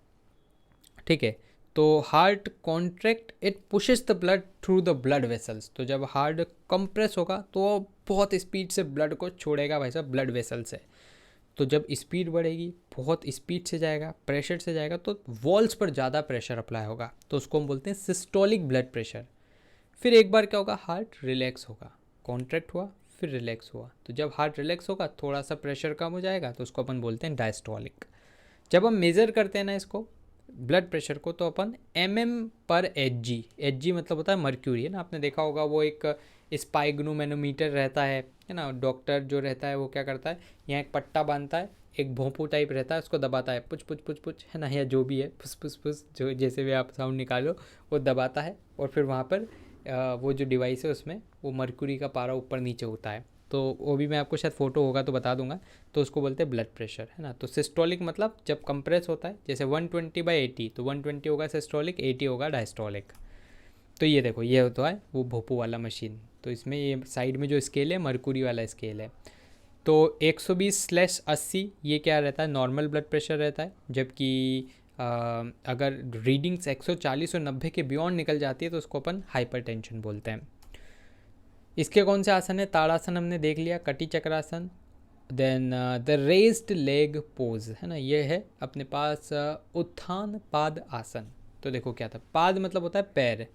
ठीक है, तो heart contract, it pushes the blood through the blood vessels. तो जब हार्ट कंप्रेस होगा तो बहुत स्पीड से ब्लड को छोड़ेगा भाई साहब ब्लड वेसल से। तो जब स्पीड बढ़ेगी, बहुत स्पीड से जाएगा, प्रेशर से जाएगा, तो वॉल्स पर ज़्यादा प्रेशर अप्लाई होगा, तो उसको हम बोलते हैं सिस्टोलिक ब्लड प्रेशर। फिर एक बार क्या होगा, हार्ट रिलैक्स होगा, कॉन्ट्रैक्ट हुआ फिर रिलैक्स हुआ, तो जब हार्ट रिलैक्स होगा थोड़ा सा प्रेशर कम हो जाएगा, तो उसको अपन बोलते हैं डायस्टोलिक। जब हम मेज़र करते हैं ना इसको ब्लड प्रेशर को, तो अपन mm/Hg, Hg मतलब होता है मर्क्यूरी, है ना। आपने देखा होगा वो एक स्पाइगनोमेनोमीटर रहता है ना, डॉक्टर जो रहता है वो क्या करता है, यहाँ एक पट्टा बांधता है, एक भोंपू टाइप रहता है, उसको दबाता है, पुछ पुछ पुछ पुछ, है ना, या जो भी है फुस फुस फुस, जो जैसे भी आप साउंड निकालो वो दबाता है, और फिर वहाँ पर वो जो डिवाइस है उसमें वो मर्क्यूरी का पारा ऊपर नीचे होता है, तो वो भी मैं आपको शायद फ़ोटो होगा तो बता दूंगा। तो उसको बोलते हैं ब्लड प्रेशर, है ना। तो सिस्टोलिक मतलब जब कंप्रेस होता है, जैसे 120/80, तो 120 होगा सिस्टोलिक, 80 होगा डायस्टोलिक। तो ये देखो ये होता है वो भोपू वाला मशीन, तो इसमें ये साइड में जो स्केल है मर्क्यूरी वाला स्केल है। तो 120/80 ये क्या रहता है, नॉर्मल ब्लड प्रेशर रहता है, जबकि अगर रीडिंग्स 140 और 90 के बियॉन्ड निकल जाती है तो उसको अपन हाइपरटेंशन बोलते हैं। इसके कौन से आसन है, ताड़ासन हमने देख लिया, Kati Chakrasana, then the raised leg pose, है ना, ये है अपने पास उत्थान पाद आसन। तो देखो क्या था, पाद मतलब होता है पैर,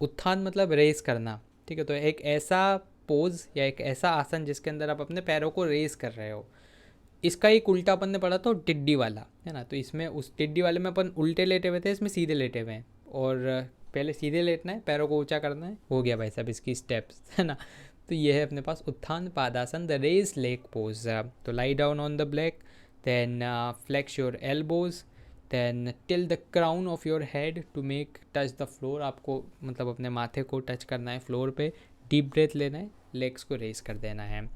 उत्थान मतलब रेस करना, ठीक है। तो एक ऐसा पोज या एक ऐसा आसन जिसके अंदर आप अपने पैरों को रेस कर रहे हो। इसका एक उल्टा अपन ने पढ़ा था टिड्डी वाला, है ना। तो इसमें उस टिड्डी वाले में अपन उल्टे लेटे हुए थे, इसमें सीधे लेटे हुए हैं, और पहले सीधे लेटना है, पैरों को ऊंचा करना है, हो गया भाई साहब इसकी स्टेप्स, है ना। तो ये है अपने पास Uttanpadasana, the raise leg pose. तो lie down on the back, then flex your elbows, then tilt the crown of your head to make touch the floor. आपको मतलब अपने माथे को टच करना है फ्लोर पे, डीप ब्रेथ लेना है, लेग्स को रेस कर देना है।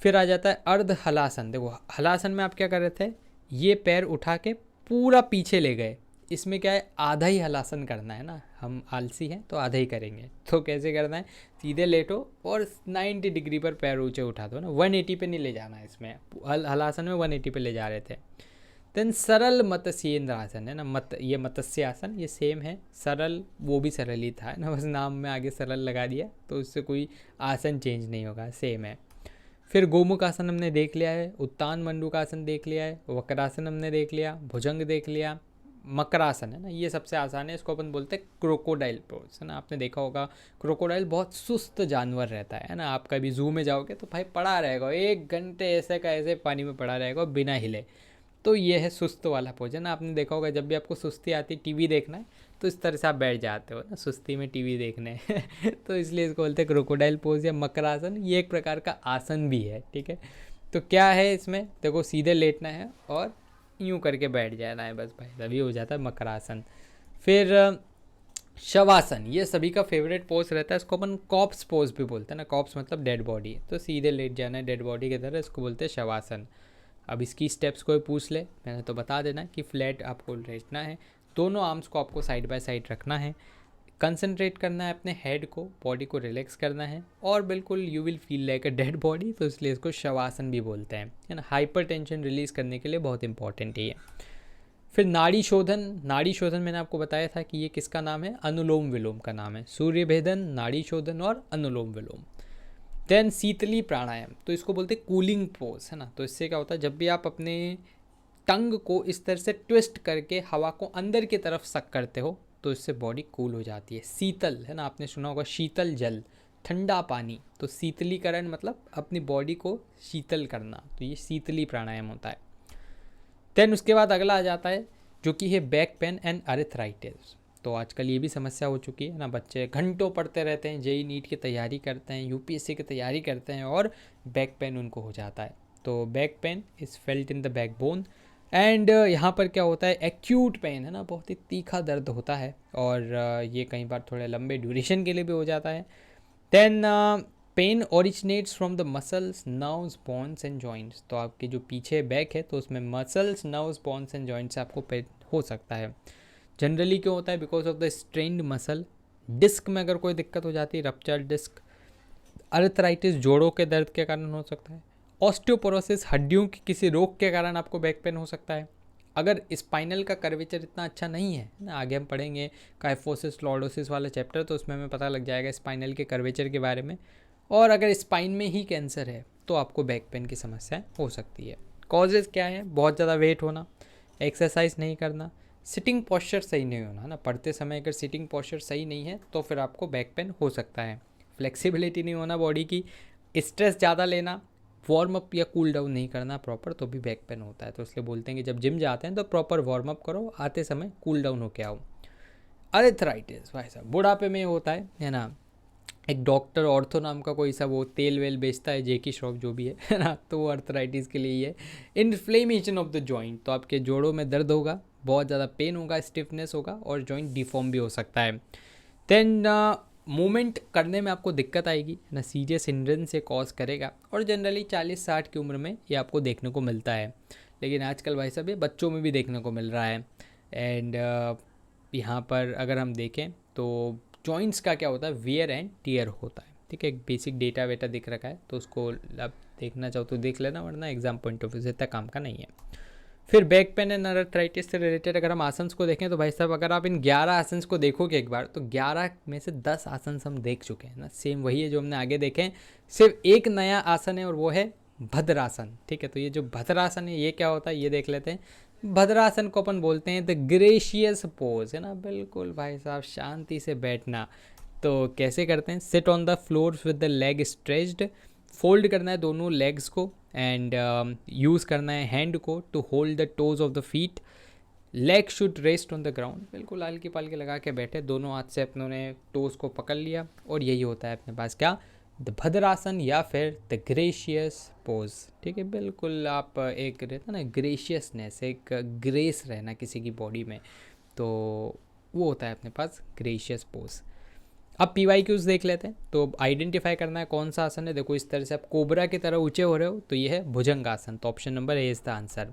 फिर आ जाता है अर्ध हलासन। देखो हलासन में आप क्या कर रहे थे, ये पैर उठा के पूरा पीछे ले गए, इसमें क्या है आधा ही हलासन करना है ना, हम आलसी हैं तो आधा ही करेंगे। तो कैसे करना है, सीधे लेटो और 90 डिग्री पर पैर ऊंचे उठा दो ना, 180 पे नहीं ले जाना है। इसमें हलासन में 180 पे ले जा रहे थे। देन सरल मत्स्येंद्र आसन है ना, ये मत्स्य आसन ये सेम है, सरल वो भी सरल ही था ना, बस नाम में आगे सरल लगा दिया, तो उससे कोई आसन चेंज नहीं होगा, सेम है। फिर गोमुख आसन हमने देख लिया है, उत्तान मंडूकासन देख लिया है, वक्रासन हमने देख लिया, भुजंग देख लिया, मकरासन है ना, ये सबसे आसान है, इसको अपन बोलते हैं क्रोकोडाइल पोज है ना। आपने देखा होगा क्रोकोडाइल बहुत सुस्त जानवर रहता है ना, आप कभी जू में जाओगे तो भाई पड़ा रहेगा 1 घंटे ऐसे का ऐसे पानी में पड़ा रहेगा बिना हिले। तो ये है सुस्त वाला पोज है ना। आपने देखा होगा जब भी आपको सुस्ती आती है टीवी देखना है तो इस तरह से आप बैठ जाते हो ना सुस्ती में टीवी देखने तो इसलिए इसको बोलते हैं क्रोकोडाइल पोज या मकरासन। ये एक प्रकार का आसन भी है, ठीक है। तो क्या है इसमें, देखो सीधे लेटना है और यूँ करके बैठ जाना है बस भाई, तभी हो जाता है मकरासन। फिर शवासन, ये सभी का फेवरेट पोज रहता है, इसको अपन कॉप्स पोज भी बोलते हैं ना, कॉप्स मतलब डेड बॉडी, तो सीधे लेट जाना है डेड बॉडी की तरह, इसको बोलते हैं शवासन। अब इसकी स्टेप्स कोई पूछ ले, मैंने तो बता देना कि फ्लैट आपको लेटना है, दोनों आर्म्स को आपको साइड बाय साइड रखना है, कंसंट्रेट करना है अपने हेड को, बॉडी को रिलैक्स करना है, और बिल्कुल you will feel like a dead body, तो इसलिए इसको शवासन भी बोलते हैं, है ना। हाइपर टेंशन रिलीज करने के लिए बहुत इंपॉर्टेंट है। फिर नाड़ी शोधन, नाड़ी शोधन मैंने आपको बताया था कि ये किसका नाम है, अनुलोम विलोम का नाम है, सूर्य भेदन, नाड़ी शोधन और अनुलोम विलोम। देन शीतली प्राणायाम, तो इसको बोलते हैं कूलिंग पोज है ना। तो इससे क्या होता है, जब भी आप अपने टंग को इस तरह से ट्विस्ट करके हवा को अंदर की तरफ सक करते हो तो इससे बॉडी कूल हो जाती है। शीतल है ना, आपने सुना होगा शीतल जल, ठंडा पानी, तो शीतलीकरण मतलब अपनी बॉडी को शीतल करना, तो ये शीतली प्राणायाम होता है। देन उसके बाद अगला आ जाता है जो कि है बैक पेन एंड अरेथराइटिस। तो आजकल ये भी समस्या हो चुकी है ना, बच्चे घंटों पढ़ते रहते हैं, जेई नीट की तैयारी करते हैं, यूपीएससी की तैयारी करते हैं और बैक पेन उनको हो जाता है। तो back pain is felt in the backbone and यहाँ पर क्या होता है, एक्यूट पेन है ना, बहुत ही तीखा दर्द होता है और ये कई बार थोड़े लंबे ड्यूरेशन के लिए भी हो जाता है। Then pain originates from the muscles, nerves, bones and joints. तो आपके जो पीछे बैक है तो उसमें muscles, nerves, bones and joints से आपको पेन हो सकता है। जनरली क्यों होता है, because of the strained muscle. Disc में अगर कोई दिक्कत हो जाती है, रप्चर डिस्क। अर्थराइटिस जोड़ों के दर्द के कारण हो सकता है। ऑस्टियोपोरोसिस हड्डियों की किसी रोग के कारण आपको बैक पेन हो सकता है। अगर स्पाइनल का कर्वेचर इतना अच्छा नहीं है ना, आगे हम पढ़ेंगे काइफोसिस लॉर्डोसिस वाला चैप्टर, तो उसमें हमें पता लग जाएगा स्पाइनल के कर्वेचर के बारे में। और अगर स्पाइन में ही कैंसर है तो आपको बैक पेन की समस्या हो सकती है। कॉजेज़ क्या है, बहुत ज़्यादा वेट होना, एक्सरसाइज नहीं करना, सिटिंग पोस्चर सही नहीं होना ना, पढ़ते समय अगर सिटिंग पोस्चर सही नहीं है तो फिर आपको बैक पेन हो सकता है। फ्लेक्सिबिलिटी नहीं होना बॉडी की, स्ट्रेस ज़्यादा लेना, वार्म अप या कूल डाउन नहीं करना प्रॉपर, तो भी बैक पेन होता है। तो इसलिए बोलते हैं कि जब जिम जाते हैं तो प्रॉपर वार्म अप करो, आते समय कूल डाउन होके आओ। अरेथराइटिस भाई साहब बुढ़ापे में होता है ना। एक डॉक्टर ऑर्थो नाम का कोई सा वो तेल वेल बेचता है, जेकी श्रॉफ जो भी है ना, तो वो अर्थराइटिस के लिए ही है। इन्फ्लेमेशन ऑफ द जॉइंट, तो आपके जोड़ों में दर्द होगा, बहुत ज़्यादा पेन होगा, स्टिफनेस होगा और जॉइंट डिफॉर्म भी हो सकता है। देन मूवमेंट करने में आपको दिक्कत आएगी ना, सीरियस हिंड्रेंस से कॉज करेगा और जनरली 40-60 की उम्र में ये आपको देखने को मिलता है। लेकिन आजकल भाई साहब ये बच्चों में भी देखने को मिल रहा है। एंड यहाँ पर अगर हम देखें तो जॉइंट्स का क्या होता है, वियर एंड टियर होता है, ठीक है। एक बेसिक डेटा वेटा दिख रखा है तो उसको आप देखना चाहो तो देख लेना, वरना एग्जाम पॉइंट ऑफ व्यू से इतना काम का नहीं है। फिर बैक पेन एंड अर्थराइटिस से रिलेटेड अगर हम आसन्स को देखें तो भाई साहब अगर आप इन 11 आसन्स को देखोगे एक बार, तो 11 में से 10 आसन हम देख चुके हैं ना, सेम वही है जो हमने आगे देखे हैं, सिर्फ एक नया आसन है और वो है भद्रासन, ठीक है। तो ये जो भद्रासन है ये क्या होता है ये देख लेते हैं। भद्रासन को अपन बोलते हैं द ग्रेशियस पोज, है ना, बिल्कुल भाई साहब शांति से बैठना। तो कैसे करते हैं, sit on the floor with the leg stretched, fold करना है दोनों लेग्स को एंड यूज़ करना है हैंड को to hold the toes of the feet, leg should rest on the ground, बिल्कुल हल्की पालकी लगा के बैठे, दोनों हाथ से अपनों ने टोज को पकड़ लिया और यही होता है अपने पास क्या, द भद्रासन या फिर द ग्रेशियस पोज, ठीक है। बिल्कुल आप एक रहता ना ग्रेशियसनेस, एक ग्रेस रहना किसी की बॉडी में, तो वो होता है अपने पास ग्रेशियस पोज। अब PYQs देख लेते हैं। तो आइडेंटिफाई करना है कौन सा आसन है, देखो इस तरह से आप कोबरा की तरह ऊंचे हो रहे हो तो ये है भुजंग आसन, तो option number A is the answer.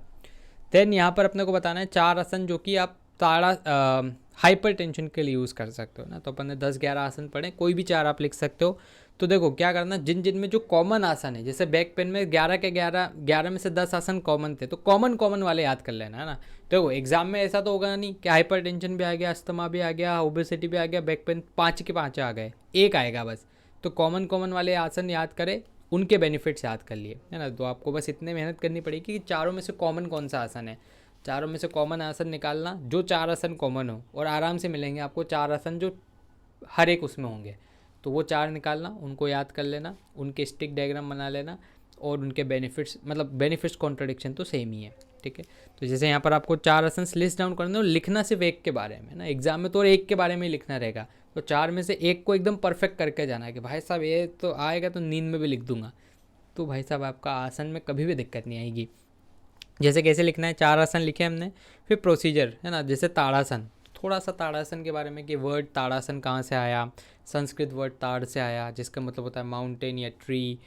Then यहाँ पर अपने को बताना है 4 आसन जो कि आप हाइपर टेंशन के लिए यूज़ कर सकते हो ना। तो अपन ने 10-11 आसन पढ़े, कोई भी 4 आप लिख सकते हो। तो देखो क्या करना, जिन जिन में जो कॉमन आसन है, जैसे बैक पेन में 11 के 11 में से 10 आसन कॉमन थे, तो कॉमन वाले याद कर लेना है ना। देखो एग्जाम में ऐसा तो होगा नहीं कि हाइपर टेंशन भी आ गया, अस्थमा भी आ गया, ओबेसिटी भी आ गया, बैक पेन 5 के 5 आ गए, एक आएगा बस। तो कॉमन वाले आसन याद करें, उनके बेनिफिट्स याद कर लिए, है ना। तो आपको बस इतने मेहनत करनी पड़ेगी कि चारों में से कॉमन कौन सा आसन है, चारों में से कॉमन आसन निकालना, जो 4 आसन कॉमन हो, और आराम से मिलेंगे आपको 4 आसन जो हर एक उसमें होंगे, तो वो 4 निकालना, उनको याद कर लेना, उनके स्टिक डायग्राम बना लेना, और उनके बेनिफिट्स, मतलब बेनिफिट्स कॉन्ट्रडिक्शन तो सेम ही है, ठीक है। तो जैसे यहाँ पर आपको 4 आसन लिस्ट डाउन करना, और लिखना सिर्फ एक के बारे में ना, एग्जाम में तो और एक के बारे में ही लिखना रहेगा। तो 4 में से एक को एकदम परफेक्ट करके जाना है कि भाई साहब ये तो आएगा तो नींद में भी लिख दूंगा, तो भाई साहब आपका आसन में कभी भी दिक्कत नहीं आएगी। जैसे कैसे लिखना है, 4 आसन लिखे हमने, फिर प्रोसीजर है ना। जैसे ताड़ासन, थोड़ा सा ताड़ासन के बारे में कि वर्ड ताड़ासन कहाँ से आया, संस्कृत वर्ड ताड़ से आया, जिसका मतलब होता है माउंटेन या ट्री।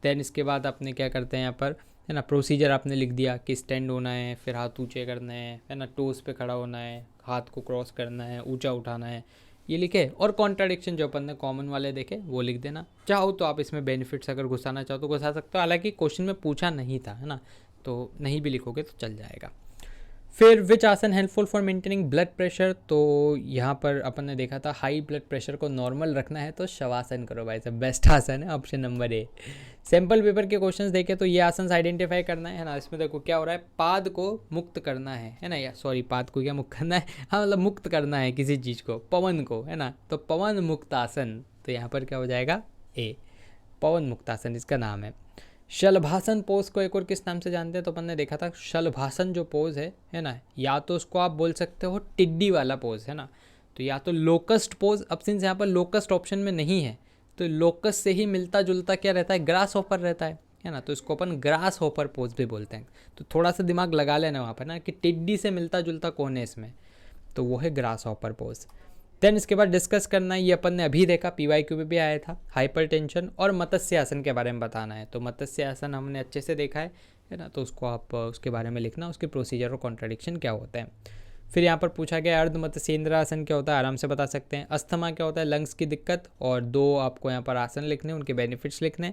देन इसके बाद आपने क्या करते हैं यहाँ पर, है ना, प्रोसीजर आपने लिख दिया कि स्टैंड होना है, फिर हाथ ऊँचे करने हैं, है ना, टोस पे खड़ा होना है, हाथ को क्रॉस करना है, ऊँचा उठाना है, ये लिखे। और कॉन्ट्राडिक्शन जो अपन ने कॉमन वाले देखे वो लिख देना। चाहो तो आप इसमें बेनिफिट्स अगर घुसाना चाहो तो घुसा सकते हो, हालांकि क्वेश्चन में पूछा नहीं था, है ना, तो नहीं भी लिखोगे तो चल जाएगा। फिर विच आसन helpful for maintaining blood pressure, तो यहाँ पर अपन ने देखा था हाई ब्लड प्रेशर को नॉर्मल रखना है तो शवासन करो भाई साहब, बेस्ट आसन है, ऑप्शन नंबर ए। सैम्पल पेपर के क्वेश्चंस देखे तो ये आसन आइडेंटिफाई करना है ना। इसमें देखो क्या हो रहा है, पाद को मुक्त करना है ना, या सॉरी पाद को क्या मुक्त करना है, हाँ मतलब मुक्त करना है किसी चीज़ को, पवन को, है ना, तो पवन मुक्त आसन, तो यहाँ पर क्या हो जाएगा, ए, पवन मुक्त आसन इसका नाम है। शलभासन पोज को एक और किस नाम से जानते हैं, तो अपन ने देखा था शलभासन जो पोज है ना, या तो उसको आप बोल सकते हो टिड्डी वाला पोज, है ना, तो या तो लोकस्ट पोज। अब सिंस यहाँ पर लोकस्ट ऑप्शन में नहीं है, तो लोकस्ट से ही मिलता जुलता क्या रहता है, ग्रास हॉपर रहता है ना, तो इसको अपन ग्रास हॉपर पोज भी बोलते हैं। तो थोड़ा सा दिमाग लगा लेना वहाँ पर ना कि टिड्डी से मिलता जुलता कौन है इसमें, तो वो है ग्रास हॉपर पोज। देन इसके बाद डिस्कस करना है, ये अपन ने अभी देखा, PYQ में भी आया था, हाइपर टेंशन और मत्स्य आसन के बारे में बताना है। तो मत्स्य आसन हमने अच्छे से देखा है ना, तो उसको आप उसके बारे में लिखना, उसके प्रोसीजर और कॉन्ट्राडिक्शन क्या होता है। फिर यहाँ पर पूछा गया अर्ध मत्स्येंद्र आसन क्या होता है, आराम से बता सकते हैं। अस्थमा क्या होता है, लंग्स की दिक्कत, और 2 आपको यहाँ पर आसन लिखने, उनके बेनिफिट्स लिखने।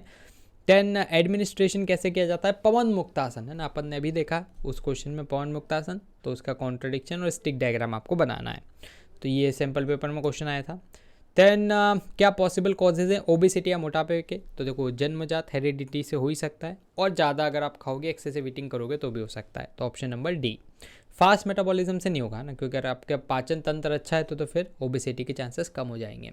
देन एडमिनिस्ट्रेशन कैसे किया जाता है, पवन मुक्त आसन, है ना, अपन ने अभी देखा उस क्वेश्चन में पवन मुक्त आसन, तो उसका कॉन्ट्राडिक्शन और स्टिक डायग्राम आपको बनाना है। तो ये सैम्पल पेपर में क्वेश्चन आया था। देन क्या पॉसिबल कॉजेज हैं ओबेसिटी या मोटापे के, तो देखो जन्मजात हेरिडिटी से हो ही सकता है, और ज़्यादा अगर आप खाओगे, एक्सेसिव ईटिंग करोगे तो भी हो सकता है, तो option number D. Fast metabolism से नहीं होगा ना, क्योंकि अगर आपका पाचन तंत्र अच्छा है तो फिर ओबेसिटी के चांसेस कम हो जाएंगे।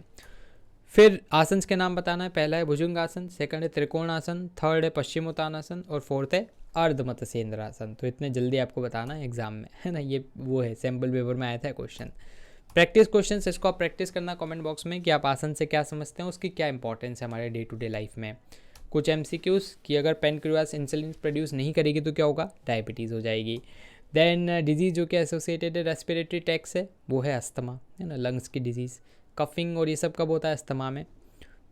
फिर आसन के नाम बताना है, पहला है भुजंग आसन, सेकंड है त्रिकोण आसन, थर्ड है पश्चिमोत्तानासन, और फोर्थ है अर्ध मत्स्येंद्र आसन। तो इतने जल्दी आपको बताना है एग्जाम में, है ना, ये वो है सैम्पल पेपर में आया था क्वेश्चन। प्रैक्टिस क्वेश्चन, इसको आप प्रैक्टिस करना कमेंट बॉक्स में कि आप आसन से क्या समझते हैं, उसकी क्या इंपॉर्टेंस है हमारे डे टू डे लाइफ में। कुछ MCQs कि अगर पेनक्रियास इंसुलिन प्रोड्यूस नहीं करेगी तो क्या होगा, डायबिटीज़ हो जाएगी। देन डिजीज़ जो कि एसोसिएटेड रेस्पिरेटरी टैक से, वो है अस्थमा, है ना, लंग्स की डिजीज़। कफिंग और ये सब कब होता है, अस्थमा में।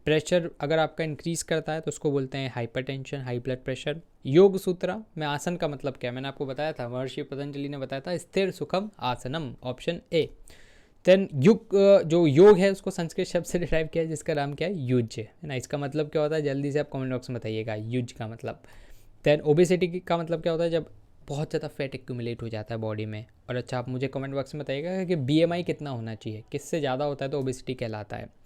प्रेशर अगर आपका इंक्रीज़ करता है तो उसको बोलते हैं हाइपरटेंशन, हाई ब्लड प्रेशर। योग सूत्रा में आसन का मतलब क्या, मैंने आपको बताया था, महर्षि पतंजलि ने बताया था, स्थिर सुखम आसनम, ऑप्शन ए। देन युग, जो योग है उसको संस्कृत शब्द से डिराइव किया है, जिसका नाम क्या है, युज, है ना। इसका मतलब क्या होता है, जल्दी से आप कमेंट बॉक्स में बताइएगा युज का मतलब। देन ओबेसिटी का मतलब क्या होता है, जब बहुत ज़्यादा फैट एक्यूमुलेट हो जाता है बॉडी में। और अच्छा आप मुझे कमेंट बॉक्स में बताइएगा कि BMI कितना होना चाहिए, किससे ज़्यादा होता है तो ओबेसिटी कहलाता है।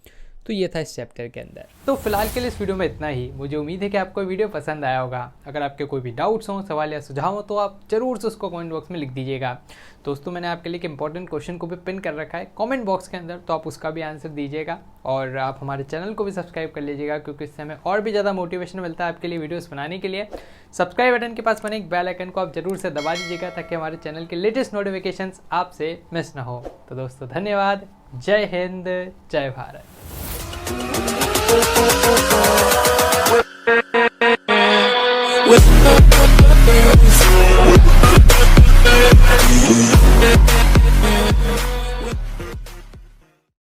तो ये था इस चैप्टर के अंदर। तो फिलहाल के लिए इस वीडियो में इतना ही। मुझे उम्मीद है कि आपको वीडियो पसंद आया होगा। अगर आपके कोई भी डाउट्स हों, सवाल या सुझाव हो, तो आप जरूर से उसको कमेंट बॉक्स में लिख दीजिएगा। दोस्तों मैंने आपके लिए एक इंपॉर्टेंट क्वेश्चन को भी पिन कर रखा है कमेंट बॉक्स के अंदर, तो आप उसका भी आंसर दीजिएगा। और आप हमारे चैनल को भी सब्सक्राइब कर लीजिएगा, क्योंकि इससे हमें और भी ज़्यादा मोटिवेशन मिलता है आपके लिए वीडियोस बनाने के लिए। सब्सक्राइब बटन के पास बने एक बेल आइकन को आप जरूर से दबा दीजिएगा, ताकि हमारे चैनल के लेटेस्ट नोटिफिकेशंस आपसे मिस ना हो। तो दोस्तों धन्यवाद, जय हिंद, जय भारत। With